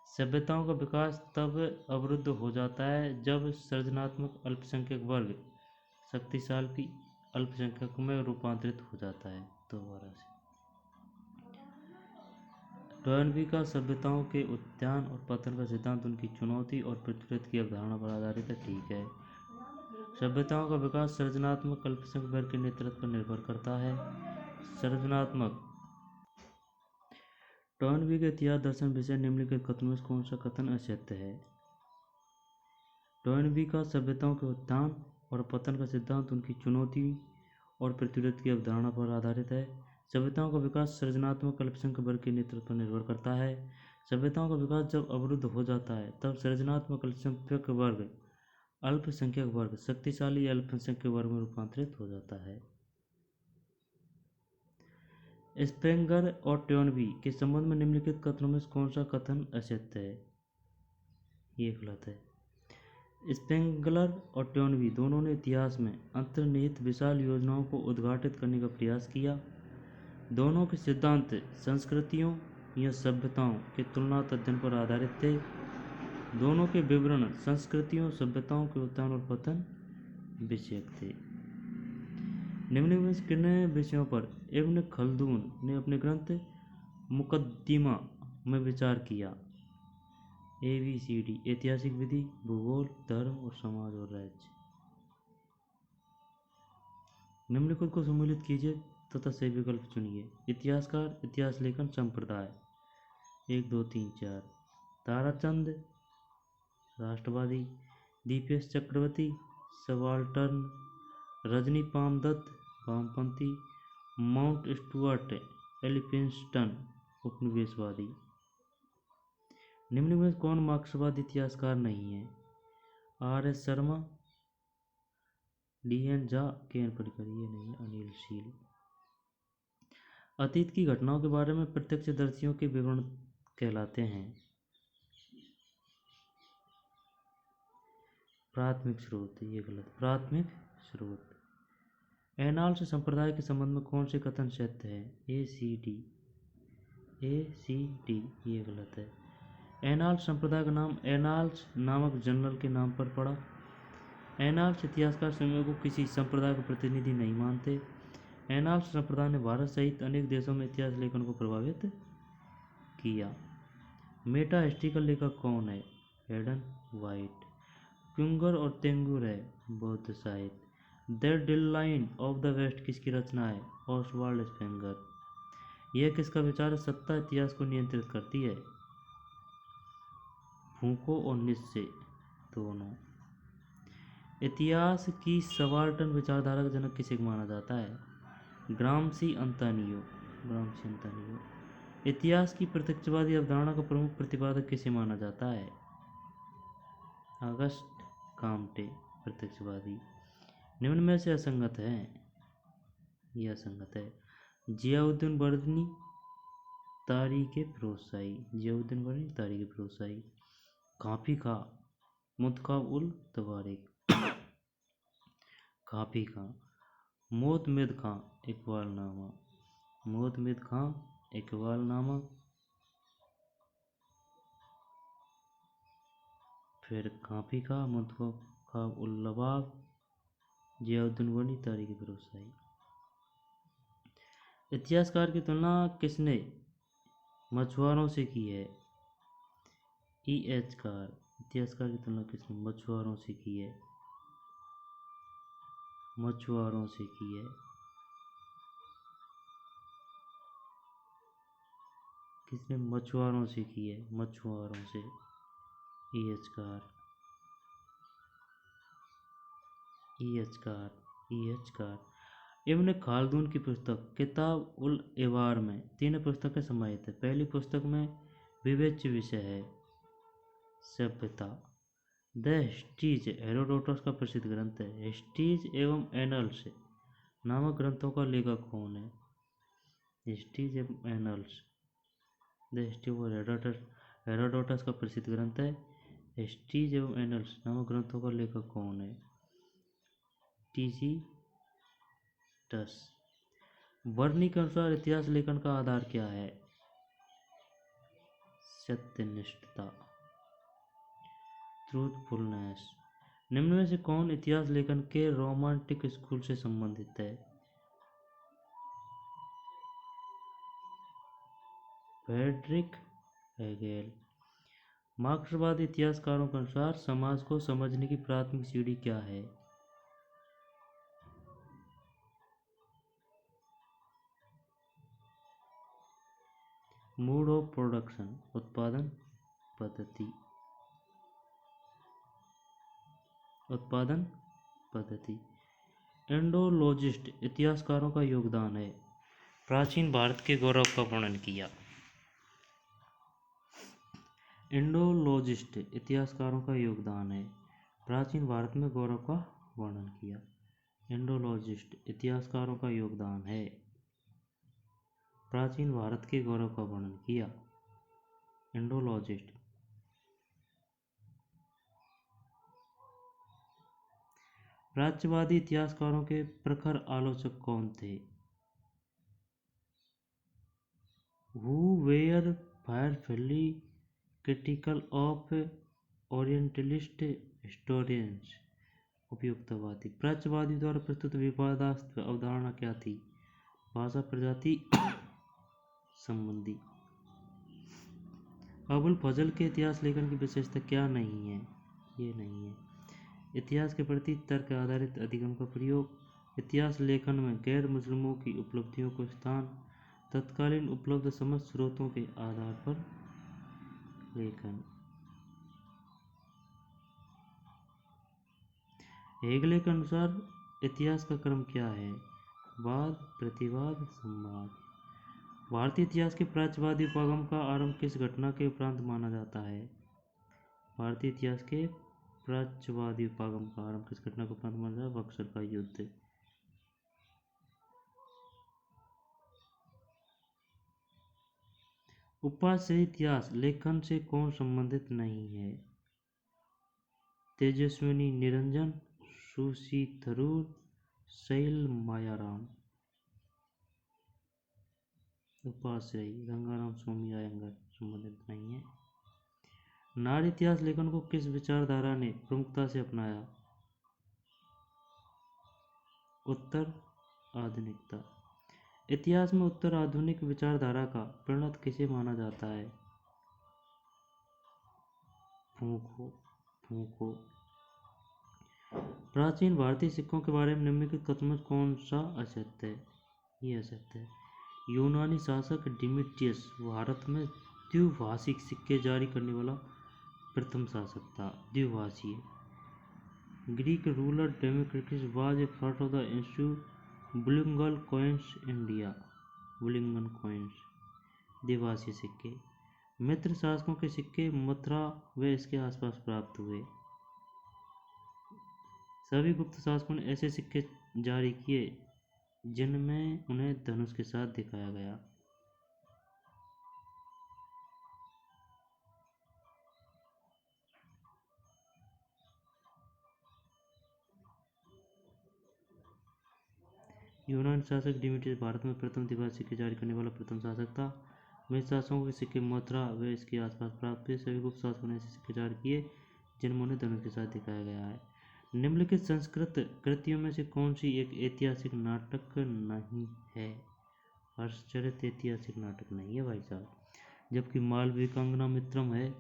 सभ्यताओं का विकास तब अवरुद्ध हो जाता है जब सृजनात्मक अल्पसंख्यक वर्ग शक्तिशाली अल्पसंख्यक में रूपांतरित हो जाता है। दोबारा से, टॉयनबी का सभ्यताओं के उत्थान और पतन का सिद्धांत उनकी चुनौती और प्रत्युत्तर की अवधारणा पर आधारित है। ठीक है। सभ्यताओं का विकास सृजनात्मक अल्पसंख्यक वर्ग के नेतृत्व पर निर्भर करता है। सृजनात्मक टॉयनबी के इतिहास दर्शन विषय निम्नलिखित कथनों में कौन सा कथन असत्य है? टॉयनबी का सभ्यताओं के उत्थान और पतन का सिद्धांत उनकी चुनौती और प्रत्युत्तर की अवधारणा पर आधारित है। सभ्यताओं का विकास सृजनात्मक अल्पसंख्यक वर्ग के नेतृत्व पर निर्भर करता है। सभ्यताओं का विकास जब अवरुद्ध हो जाता है तब सृजनात्मक अल्पसंख्यक वर्ग शक्तिशाली अल्पसंख्यक वर्ग में रूपांतरित हो जाता है। स्पेंगर और टॉयनबी के संबंध में निम्नलिखित कथनों में कौन सा कथन असत्य है? ये गलत है। स्पेंगलर और टॉयनबी दोनों ने इतिहास में अंतर्निहित विशाल योजनाओं को उद्घाटित करने का प्रयास किया। दोनों के सिद्धांत संस्कृतियों या सभ्यताओं के तुलनात्मक अध्ययन पर आधारित थे। दोनों के विवरण संस्कृतियों सभ्यताओं के उत्थान और पतन विषयक थे। निम्नलिखित किन विषयों पर इब्न खल्दून ने अपने ग्रंथ मुकद्दिमा में विचार किया? ABCD ऐतिहासिक विधि, भूगोल, धर्म और समाज और राज्य। निम्नलिखित को सम्मिलित कीजिए तथा सही विकल्प चुनिए। इतिहासकार, इतिहास लेखन संप्रदाय 1 2 3 4। ताराचंद राष्ट्रवादी, दीपेश चक्रवर्ती सबाल्टर्न, रजनी पामदत्त वामपंथी, माउंट स्टुअर्ट एलिफिंस्टन उपनिवेशवादी। निम्न में कौन मार्क्सवादी इतिहासकार नहीं है? RS Sharma, DN Jha, KN परिकर। ये नहीं है। अनिल शील। अतीत की घटनाओं के बारे में प्रत्यक्षदर्शियों के विवरण कहलाते हैं। प्राथमिक स्रोत। ये गलत। प्राथमिक स्रोत। एनाल्स संप्रदाय के संबंध में कौन से कथन सत्य है? ACD। ये गलत है। एनाल्स संप्रदाय का नाम एनाल्स नामक जनरल के नाम पर पड़ा। एनाल्स इतिहासकार स्वयं को किसी संप्रदाय का प्रतिनिधि नहीं मानते। एनाल्स संप्रदाय ने भारत सहित अनेक देशों में इतिहास लेखन को प्रभावित किया। मेटा हिस्ट्री लेखक कौन है? Hayden white. क्यूंगर और तेंगुर है बौद्ध साहित्य। द डिलाइन ऑफ द वेस्ट किसकी रचना है? ऑसवाल्ड स्पेंगर। यह किसका विचार है? सत्ता इतिहास को नियंत्रित करती है। फूको और निस्से दोनों। इतिहास की सबाल्टर्न विचारधारा का जनक किसे माना जाता है? ग्रामसी अंतोनियो। इतिहास की प्रत्यक्षवादी अवधारणा का प्रमुख प्रतिपादक किसे माना जाता है? अगस्ट कामटे प्रत्यक्षवादी। निम्न में से असंगत है, यह असंगत है। जियाउद्दीन बर्दनी तारीख फिरोजशाही, जियाउद्दीन बर्दनी तारीख फिरोजशाही। काफी का मुतकाब उल तवारीख, काफी का। मोतमिद खां इकबालनामा, मोतमिद खां इकबालनामा। फिर काफी का मुतकाब उल लबाब, जियाउद्दीन बर्दनी तारीख फिरोजशाही। इतिहासकार की तुलना किसने मछुआरों से की है? E.H. कार। इतिहासकार की तुलना किसने मछुआरों से की है? मछुआरों से की है। किसने मछुआरों से की है? मछुआरों से। E.H. Carr, E.H. Carr, E.H. Carr. Ibn Khaldun की पुस्तक किताब उल इबार में 3 पुस्तकें समाहित है। पहली पुस्तक में विवेच्य विषय है सभ्यता। द हिस्ट्रीज हेरोडोटस का प्रसिद्ध ग्रंथ है। हिस्ट्रीज एवं एनल्स नामक ग्रंथों का लेखक कौन है? हिस्ट्रीज एवं annuls, the history of Herodotus का प्रसिद्ध ग्रंथ है। हिस्ट्रीज एवं एनल्स नामक ग्रंथों का लेखक कौन है? टी.सी. टस। बर्नी के अनुसार इतिहास लेखन का आधार क्या है? सत्यनिष्ठता, ट्रूथफुलनेस। निम्न में से कौन इतिहास लेखन के रोमांटिक स्कूल से संबंधित है? Friedrich Hegel. मार्क्सवादी इतिहासकारों के अनुसार समाज को समझने की प्राथमिक सीढ़ी क्या है? मोड ऑफ प्रोडक्शन, उत्पादन पद्धति, उत्पादन पद्धति। इंडोलॉजिस्ट इतिहासकारों का योगदान है। प्राचीन भारत के गौरव का वर्णन किया। इंडोलॉजिस्ट इतिहासकारों का योगदान है। प्राचीन भारत में गौरव का वर्णन किया। इंडोलॉजिस्ट इतिहासकारों का योगदान है। प्राचीन भारत के गौरव का वर्णन किया। इंडोलॉजिस्ट। प्राच्यवादी इतिहासकारों के प्रखर आलोचक कौन थे? Who were fiercely critical of orientalist historians. उपयुक्तवादी। प्राच्यवादी द्वारा प्रस्तुत विवादास्पद अवधारणा क्या थी? भाषा प्रजाति संबंधी। अबुल फजल के इतिहास लेखन की विशेषता क्या नहीं है? ये नहीं है। इतिहास के प्रति तर्क आधारित अधिगम का प्रयोग। इतिहास लेखन में गैर मुस्लिमों की उपलब्धियों को स्थान। तत्कालीन उपलब्ध समस्त स्रोतों के आधार पर लेखन। हेगले के अनुसार इतिहास का क्रम क्या है? वाद, प्रतिवाद, संवाद। भारतीय इतिहास के प्राच्यवादी उपागम का आरंभ किस घटना के उपरांत माना जाता है? भारतीय इतिहास के प्राच्यवादी उपागम का आरंभ किस घटना के उपरांत माना जाता है? बक्सर का युद्ध। उपाश्रय इतिहास लेखन से कौन संबंधित नहीं है? तेजस्विनी निरंजन, सुशी थरूर, शैल मायाराम। उपाश्रय गंगाराम स्वामी अयंगर संबंधित नहीं है। नारी इतिहास लेखन को किस विचारधारा ने प्रमुखता से अपनाया? उत्तर आधुनिकता। इतिहास में उत्तर आधुनिक विचारधारा का प्रणेता किसे माना जाता है? फूको। प्राचीन भारतीय सिक्कों के बारे में निम्नलिखित कथनों में कौन सा असत्य है? ये असत्य है। यूनानी शासक डिमिट्रियस भारत में द्विभाषिक सिक्के जारी करने वाला प्रथम शासक था। द्विभाषीय। Greek ruler Democritus was a part of the issue bilingual coins India. Bilingual coins द्विभाषीय सिक्के। मित्र शासकों के सिक्के मथुरा व इसके आसपास प्राप्त हुए। सभी गुप्त शासकों ने ऐसे सिक्के जारी किए जिनमें उन्हें धनुष के साथ दिखाया गया। यूनानी शासक डिमेट्रियस भारत में प्रथम द्विभाषी सिक्के जारी करने वाला प्रथम शासक था। मेरे शासकों के सिक्के मथुरा व इसके आसपास प्राप्त हुए। सभी गुप्त शासकों ने ऐसे सिक्के जारी किए जिनमें उन्हें धनुष के साथ दिखाया गया है। निम्नलिखित संस्कृत कृतियों में से कौन सी एक ऐतिहासिक नाटक नहीं है? हर्षचरित ऐतिहासिक नाटक नहीं है भाई साहब, जबकि मालविकांगना मित्रम है,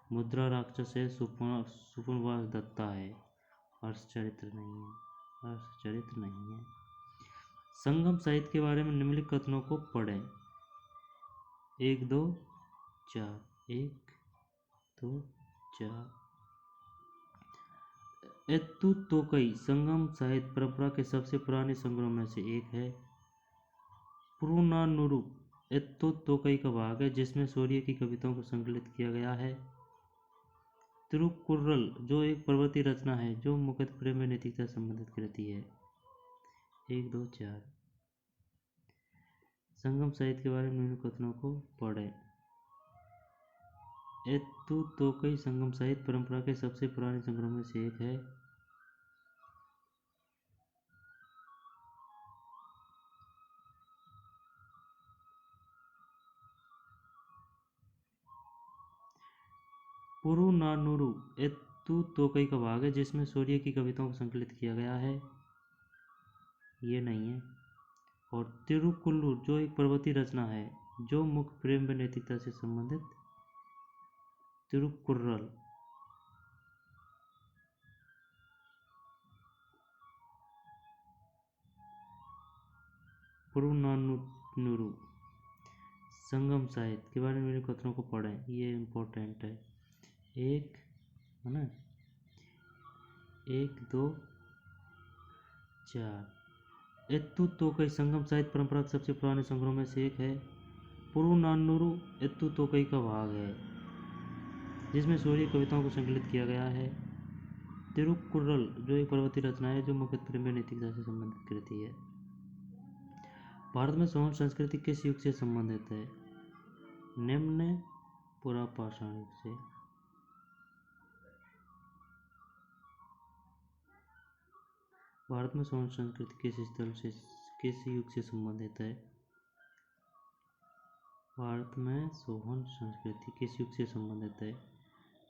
मुद्रा राक्षस है, सुपरवास दत्ता है। हर्षचरित्र नहीं है, हर्षचरित्र नहीं है। संगम साहित्य के बारे में निम्नलिखित कथनों को पढ़ें। 1 2 4 1 2 4। एत्तु तोकई संगम साहित्य परंपरा के सबसे पुराने संग्रहों में से एक है। पुरुनानुरु एत्तु तोकई का भाग है जिसमें सूर्य की कविताओं को संकलित किया गया है। तिरुकुर्रल जो एक पर्वतीय रचना है जो मुख्यतः प्रेम व नैतिकता से संबंधित कृति है। 1 2 4। संगम साहित्य के बारे में निम्न कथनों को पढ़ें। एत्तु तोकई संगम साहित्य परंपरा के सबसे पुराने संग्रहों में से एक है। पुरुनानुरु एत्तु तोकई का भाग है जिसमें सूर्य की कविताओं को संकलित किया गया है। ये नहीं है। और तिरुकुल्लूर जो एक पर्वतीय रचना है जो मुख्य प्रेम व नैतिकता से संबंधित। तिरुकुर्रल। पुरुनानुरु संगम साहित्य के बारे में मेरे कथनों को पढ़ें, ये इम्पोर्टेंट है। 1 है ना, 1 2 4। एत्तु तोकई संगम साहित्य परंपरा के सबसे पुराने संग्रहों में से एक है। पुरुनानुरु एत्तु तोकई का भाग है जिसमें सूर्य कविताओं को संकलित किया गया है। तिरुकुर्रल जो एक पर्वतीय रचना है जो मुख्य प्रेम व नैतिकता से संबंधित कृति है। भारत में सोहन संस्कृति किस युग से संबंधित है? निम्न पुरापाषाण युग से। भारत में सोहन संस्कृति किस युग से संबंधित है? भारत में सोहन संस्कृति किस युग से संबंधित है?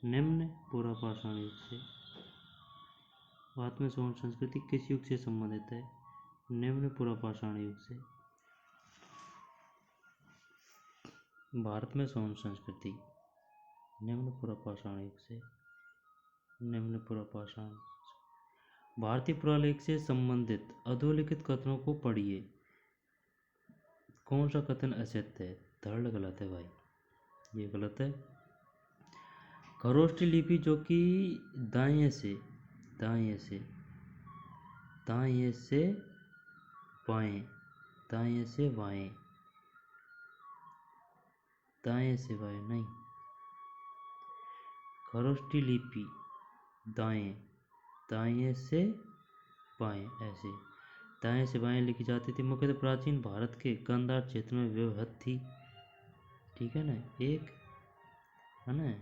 निम्न पुरापाषाण युग से। भारत में सोहन संस्कृति किस युग से संबंधित है? निम्न पुरापाषाण युग से। भारत में सोहन संस्कृति निम्न पुरापाषाण युग से। निम्न पुरापाषाण। भारतीय पुरालेख से संबंधित अधोलिखित कथनों को पढ़िए। कौन सा कथन असत्य है? थर्ड गलत है भाई, ये गलत है। खरोष्ठी लिपि जो कि दाएं से बाएं, दाएं से बाएं नहीं, खरोष्ठी लिपि दाएं से बाएं, ऐसे दाएं से बाएं लिखी जाती थी। मुख्यतः प्राचीन भारत के गांधार क्षेत्र में व्यवहृत थी। ठीक है ना, 1 है ना।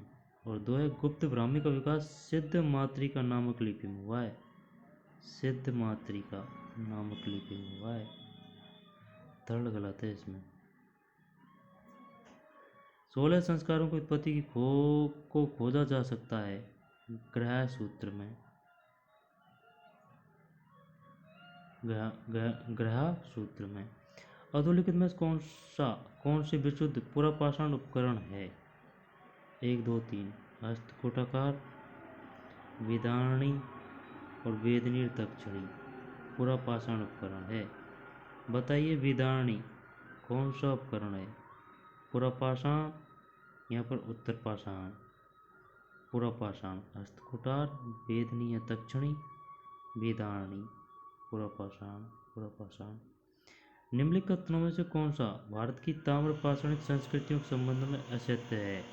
और 2 है गुप्त ब्राह्मी का विकास सिद्ध मातृका नामक लिपि में हुआ है। सिद्ध मातृका नामक लिपि में हुआ है। थर्ड गलत है इसमें। 16 संस्कारों की उत्पत्ति को खोजा जा सकता है ग्रह सूत्र में। ग्रह सूत्र में। अधोलिखित में कौन से विशुद्ध पुरापाषाण उपकरण है? 1 2 3। हस्तकुटाकार, वेदारणी और वेदनीर दक्षिणी पुरापाषाण उपकरण है। बताइए वेदारणी कौन सा उपकरण है? पुरापाषाण, यहाँ पर उत्तरपाषाण। पुरापाषाण हस्तकुटार, वेदनी या दक्षिणी, वेदारणी पुरापाषाण। निम्नलिखित कथनों में से कौन सा भारत की ताम्रपाषाणिक संस्कृतियों के संबंध में असत्य है?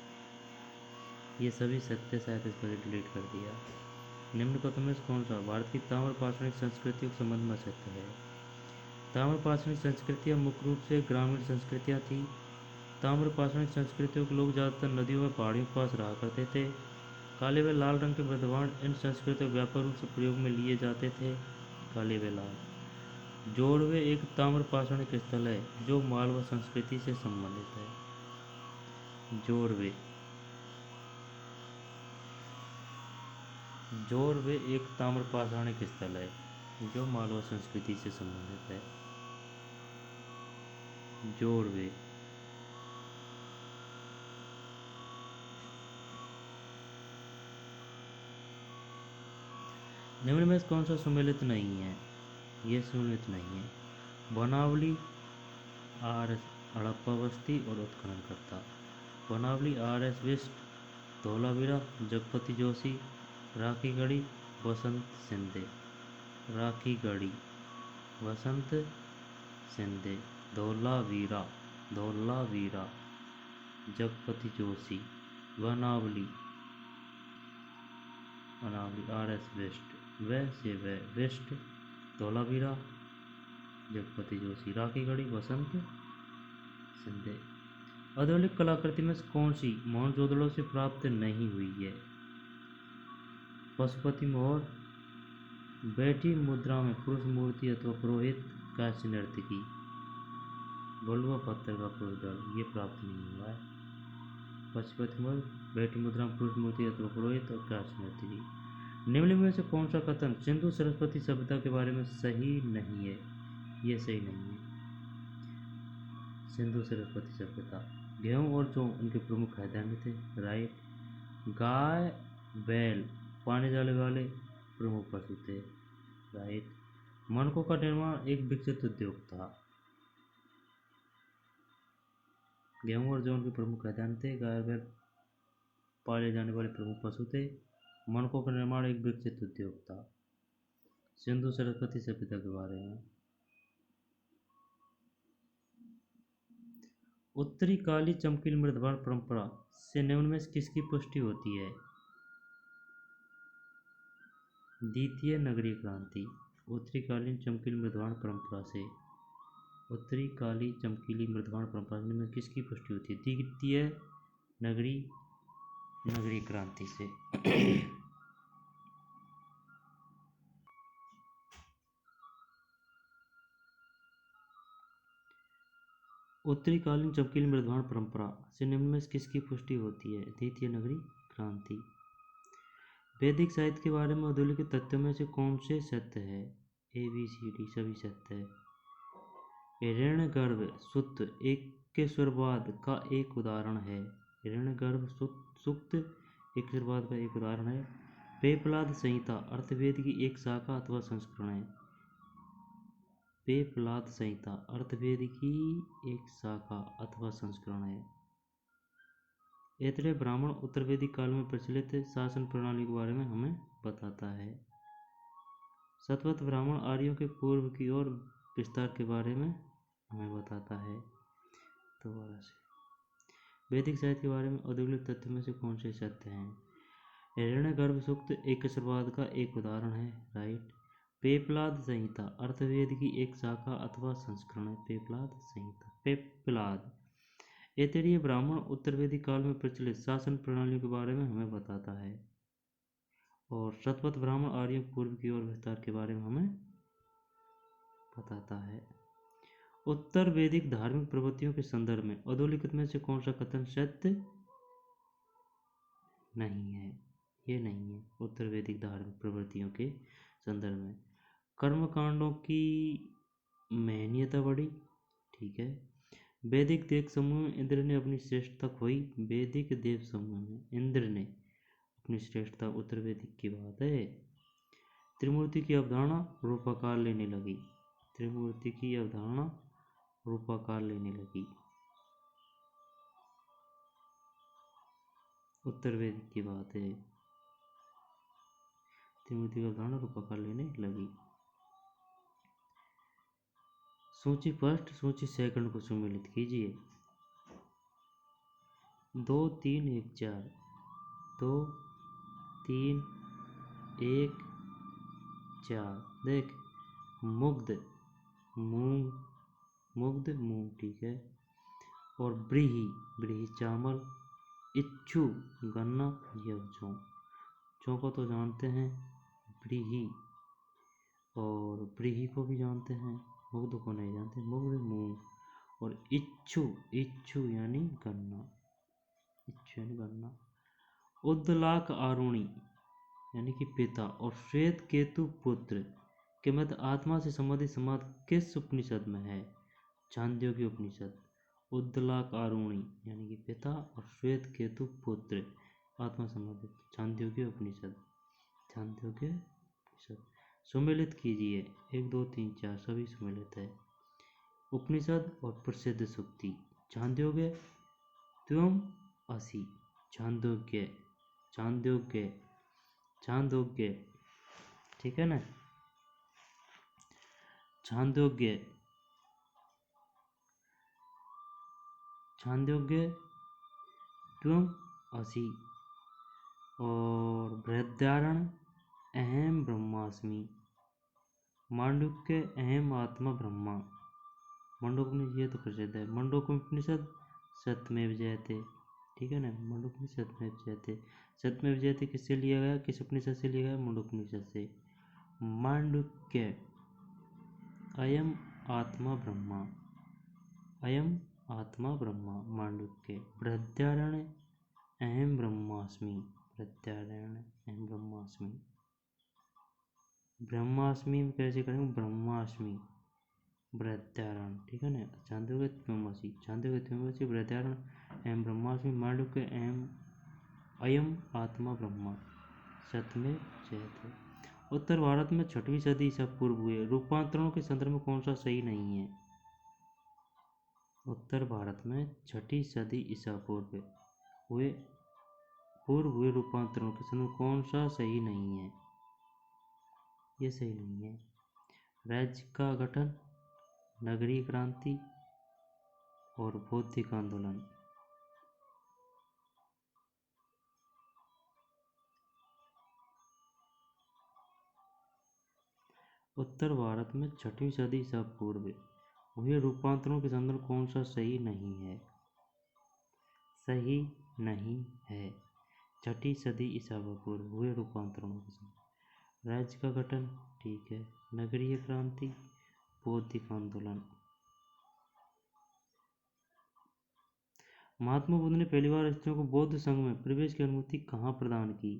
ये सभी सत्य, शायद इसको डिलीट कर दिया। निम्न कथन में से कौन सा भारत की ताम्र पाषाणिक संस्कृतियों के संबंध में सत्य है? ताम्र पाषाणिक संस्कृतियाँ मुख्य रूप से ग्रामीण संस्कृतियाँ थी। ताम्र पाषाणिक संस्कृतियों के लोग ज़्यादातर नदियों में पहाड़ियों के पास रहा करते थे। काले व लाल रंग के मृदवाण इन संस्कृतियों में व्यापक रूप से प्रयोग में लिए जाते थे। काले व लाल। जोड़वे एक ताम्र पाषाणिक स्थल है जो मालवा संस्कृति से संबंधित है। जोड़वे एक ताम्र पाषाणिक स्थल है जो मालवा संस्कृति से संबंधित है। जोड़वे। निम्न में कौन सा सम्मिलित नहीं है? ये सम्मिलित नहीं है। बनावली आर हड़प्पा बस्ती और उत्खनन करता। बनावली RS बिष्ट, धोलावीरा, जगपति जोशी, राखीगढ़ी, वसंत शिंदे। राखीगढ़ी, वसंत शिंदे, धोलावीरा, जगपति जोशी, बनावली RS बिष्ट, वह से वह, बिष्ट, धोलावीरा, जगपति जोशी, राखीगढ़ी, वसंत शिंदे। औद्योगिक कलाकृति में से कौन सी मोहनजोदड़ो से प्राप्त नहीं हुई है? पशुपति मोहर, बैठी मुद्रा में पुरुष मूर्ति अथवा पुरोहित, काशी नर्तकी। बलुआ पत्थर का पुष्पदल, ये प्राप्त नहीं हुआ है। पशुपति मोहर, बैठी मुद्रा में पुरुष मूर्ति अथवा पुरोहित और काशी नर्तकी। निम्न में से कौन सा कथन सिंधु सरस्वती सभ्यता के बारे में सही नहीं है? ये सही नहीं है। सिंधु सरस्वती सभ्यता। गेहूँ और जौ उनके प्रमुख खाद्यान्न थे। राइट। गाय बैल पाने जाने वाले प्रमुख पशु थे। राइट। मनकों का निर्माण एक विकसित उद्योग था। गेहूँ और जौ उनके प्रमुख खाद्यान्न थे। गाय बैल पाले जाने वाले प्रमुख पशु थे। मनकों का निर्माण एक विकसित उद्योग था। सिंधु सरस्वती सभ्यता के बारे में। उत्तरी काली चमकीली मृदवाण परंपरा से निम्न में किसकी पुष्टि होती है? द्वितीय नगरीय क्रांति। उत्तरी कालीन चमकीली मृदवाण परंपरा से, उत्तरी काली चमकीली मृदवाण परंपरा में किसकी पुष्टि होती है? द्वितीय नगरीय क्रांति से। उत्तरी कालीन चमकीली मृदवाण परंपरा से निम्न में किसकी पुष्टि होती है? द्वितीय नगरीय क्रांति। वैदिक साहित्य के बारे में अधोलिखित तथ्यों में से कौन से सत्य है? ABCD सभी सत्य है। हिरण्यगर्भ सूक्त एक के स्वरवाद का एक उदाहरण है। हिरण्यगर्भ सूक्त एक स्वरवाद का एक उदाहरण है। पेपलाद संहिता अर्थवेद की एक शाखा अथवा संस्करण है। पेपलाद संहिता अर्थवेद की एक शाखा अथवा संस्करण है। ऐतरेय ब्राह्मण उत्तर वैदिक काल में प्रचलित शासन प्रणाली के बारे में हमें बताता है। सतवत ब्राह्मण आर्यों के पूर्व की ओर विस्तार के बारे में हमें बताता है। दोबारा से वैदिक साहित्य के बारे में औद्योगिक तथ्य में से कौन से सत्य हैं? हिरण्यगर्भ सूक्त एक स्वरवाद का एक उदाहरण है। राइट। पेपलाद संहिता अर्थवेद की एक शाखा अथवा संस्करण है। पेपलाद संहिता। पेपलाद। ऐतरेय ब्राह्मण उत्तर वैदिक काल में प्रचलित शासन प्रणालियों के बारे में हमें बताता है। और सतवत ब्राह्मण आर्यों पूर्व की ओर विस्तार के बारे में हमें बताता है। उत्तर वैदिक धार्मिक प्रवृत्तियों के संदर्भ में अधोलिखित में से कौन सा कथन सत्य नहीं है? ये नहीं है। उत्तर वैदिक धार्मिक प्रवृत्तियों के संदर्भ में कर्मकांडों की महनीयता बढ़ी। ठीक है। वैदिक देव समूह में इंद्र ने अपनी श्रेष्ठता खोई। वैदिक देव समूह में इंद्र ने अपनी श्रेष्ठता, उत्तर वैदिक की बात है। त्रिमूर्ति की अवधारणा रूपाकार लेने लगी। त्रिमूर्ति की अवधारणा रूपाकार लेने लगी। उत्तर वैदिक की बात है। त्रिमूर्ति की अवधारणा रूपाकार लेने लगी। सूची फर्स्ट, सूची सेकंड को सम्मिलित कीजिए। 2 3 1 4, 2 3 एक चार, देख मुग्ध मूंग, मुग्ध मूंग, ठीक है। और ब्रीही, ब्रीही चावल, इच्छु गन्ना, ये जौ, जौ को तो जानते हैं ब्रीही, और ब्रीही को भी जानते हैं, मुग्ध को नहीं जानते, मुग्ध मूंग। और इच्छु, इच्छु यानी गन्ना, इच्छु यानी गन्ना। उद्दलाक आरुणी यानी कि पिता, और श्वेत केतु पुत्र के मध्य आत्मा से संबंधित संवाद किस उपनिषद में है? छांदोग्य उपनिषद। उद्दलाक आरुणी यानी कि पिता और श्वेत केतु पुत्र आत्मा संबंधित, छांदोग्य उपनिषद, छांदोग्य उपनिषद। सुमेलित कीजिए, 1 2 3 4 सभी सुमेलित है। उपनिषद और प्रसिद्ध सूक्ति। छांदोग्य त्वम असि, छांदोग्य, छांदोग्य, छांदोग्य, ठीक है ना। छांदोग्य, छांदोग्य त्वम असि। और बृहदारण्य अहम ब्रह्मास्मि, मांडुक्य अहम आत्मा ब्रह्मा। मंडोपनिषद ये तो प्रसिद्ध है। मंडोपनिषद सत्यमेव जयते, ठीक है ना। मंडोपनिषद सत्यमेव जयते, सत्यमेव जयते किससे लिया गया, किस उपनिषद से लिया गया? मंडोपनिषद से। मांडुक्य अयम आत्मा ब्रह्मा, अयम आत्मा ब्रह्मा, मांडुक्य। बृहदारण्य अहम ब्रह्मास्मि, बृहदारण्य अहम ब्रह्मास्मि। ब्रह्मास्मि कैसे करेंगे? ब्रह्मास्मि, बृहदारण्य, ठीक है ना। छांदोग्य त्वमसि, छांदोग्य त्वमसि, बृहदारण्य अहम ब्रह्मास्मि, मांडुक्य अहम अयम आत्मा ब्रह्मा, सत्यमेव जयते। उत्तर भारत में 6वीं सदी ईसा पूर्व हुए रूपांतरणों के संदर्भ में कौन सा सही नहीं है? उत्तर भारत में 6वीं सदी ईसा पूर्व हुए रूपांतरणों के संदर्भ में कौन सा सही नहीं है? ये सही नहीं है। राज्य का गठन, नगरीय क्रांति और बौद्धिक आंदोलन। उत्तर भारत में 6वीं सदी ईसा पूर्व हुए रूपांतरणों के संदर्भ में कौन सा सही नहीं है? सही नहीं है। 6वीं सदी ईसा पूर्व हुए रूपांतरणों के संदर्भ, राज्य का गठन, ठीक है, नगरीय क्रांति, बौद्धिक आंदोलन। महात्मा बुद्ध ने पहली बार स्त्रियों को बौद्ध संघ में प्रवेश की अनुमति कहाँ प्रदान की?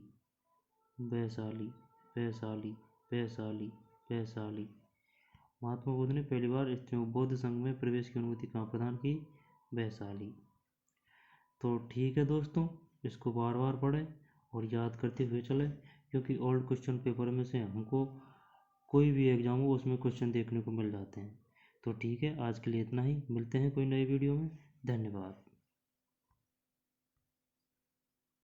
वैशाली, वैशाली, वैशाली, वैशाली। महात्मा बुद्ध ने पहली बार स्त्रियों को बौद्ध संघ में प्रवेश की अनुमति कहाँ प्रदान की? वैशाली। तो ठीक है दोस्तों, इसको बार बार पढ़ें और याद करते हुए चलें, क्योंकि ओल्ड क्वेश्चन पेपर में से हमको कोई भी एग्जाम हो उसमें क्वेश्चन देखने को मिल जाते हैं। तो ठीक है, आज के लिए इतना ही, मिलते हैं कोई नई वीडियो में। धन्यवाद।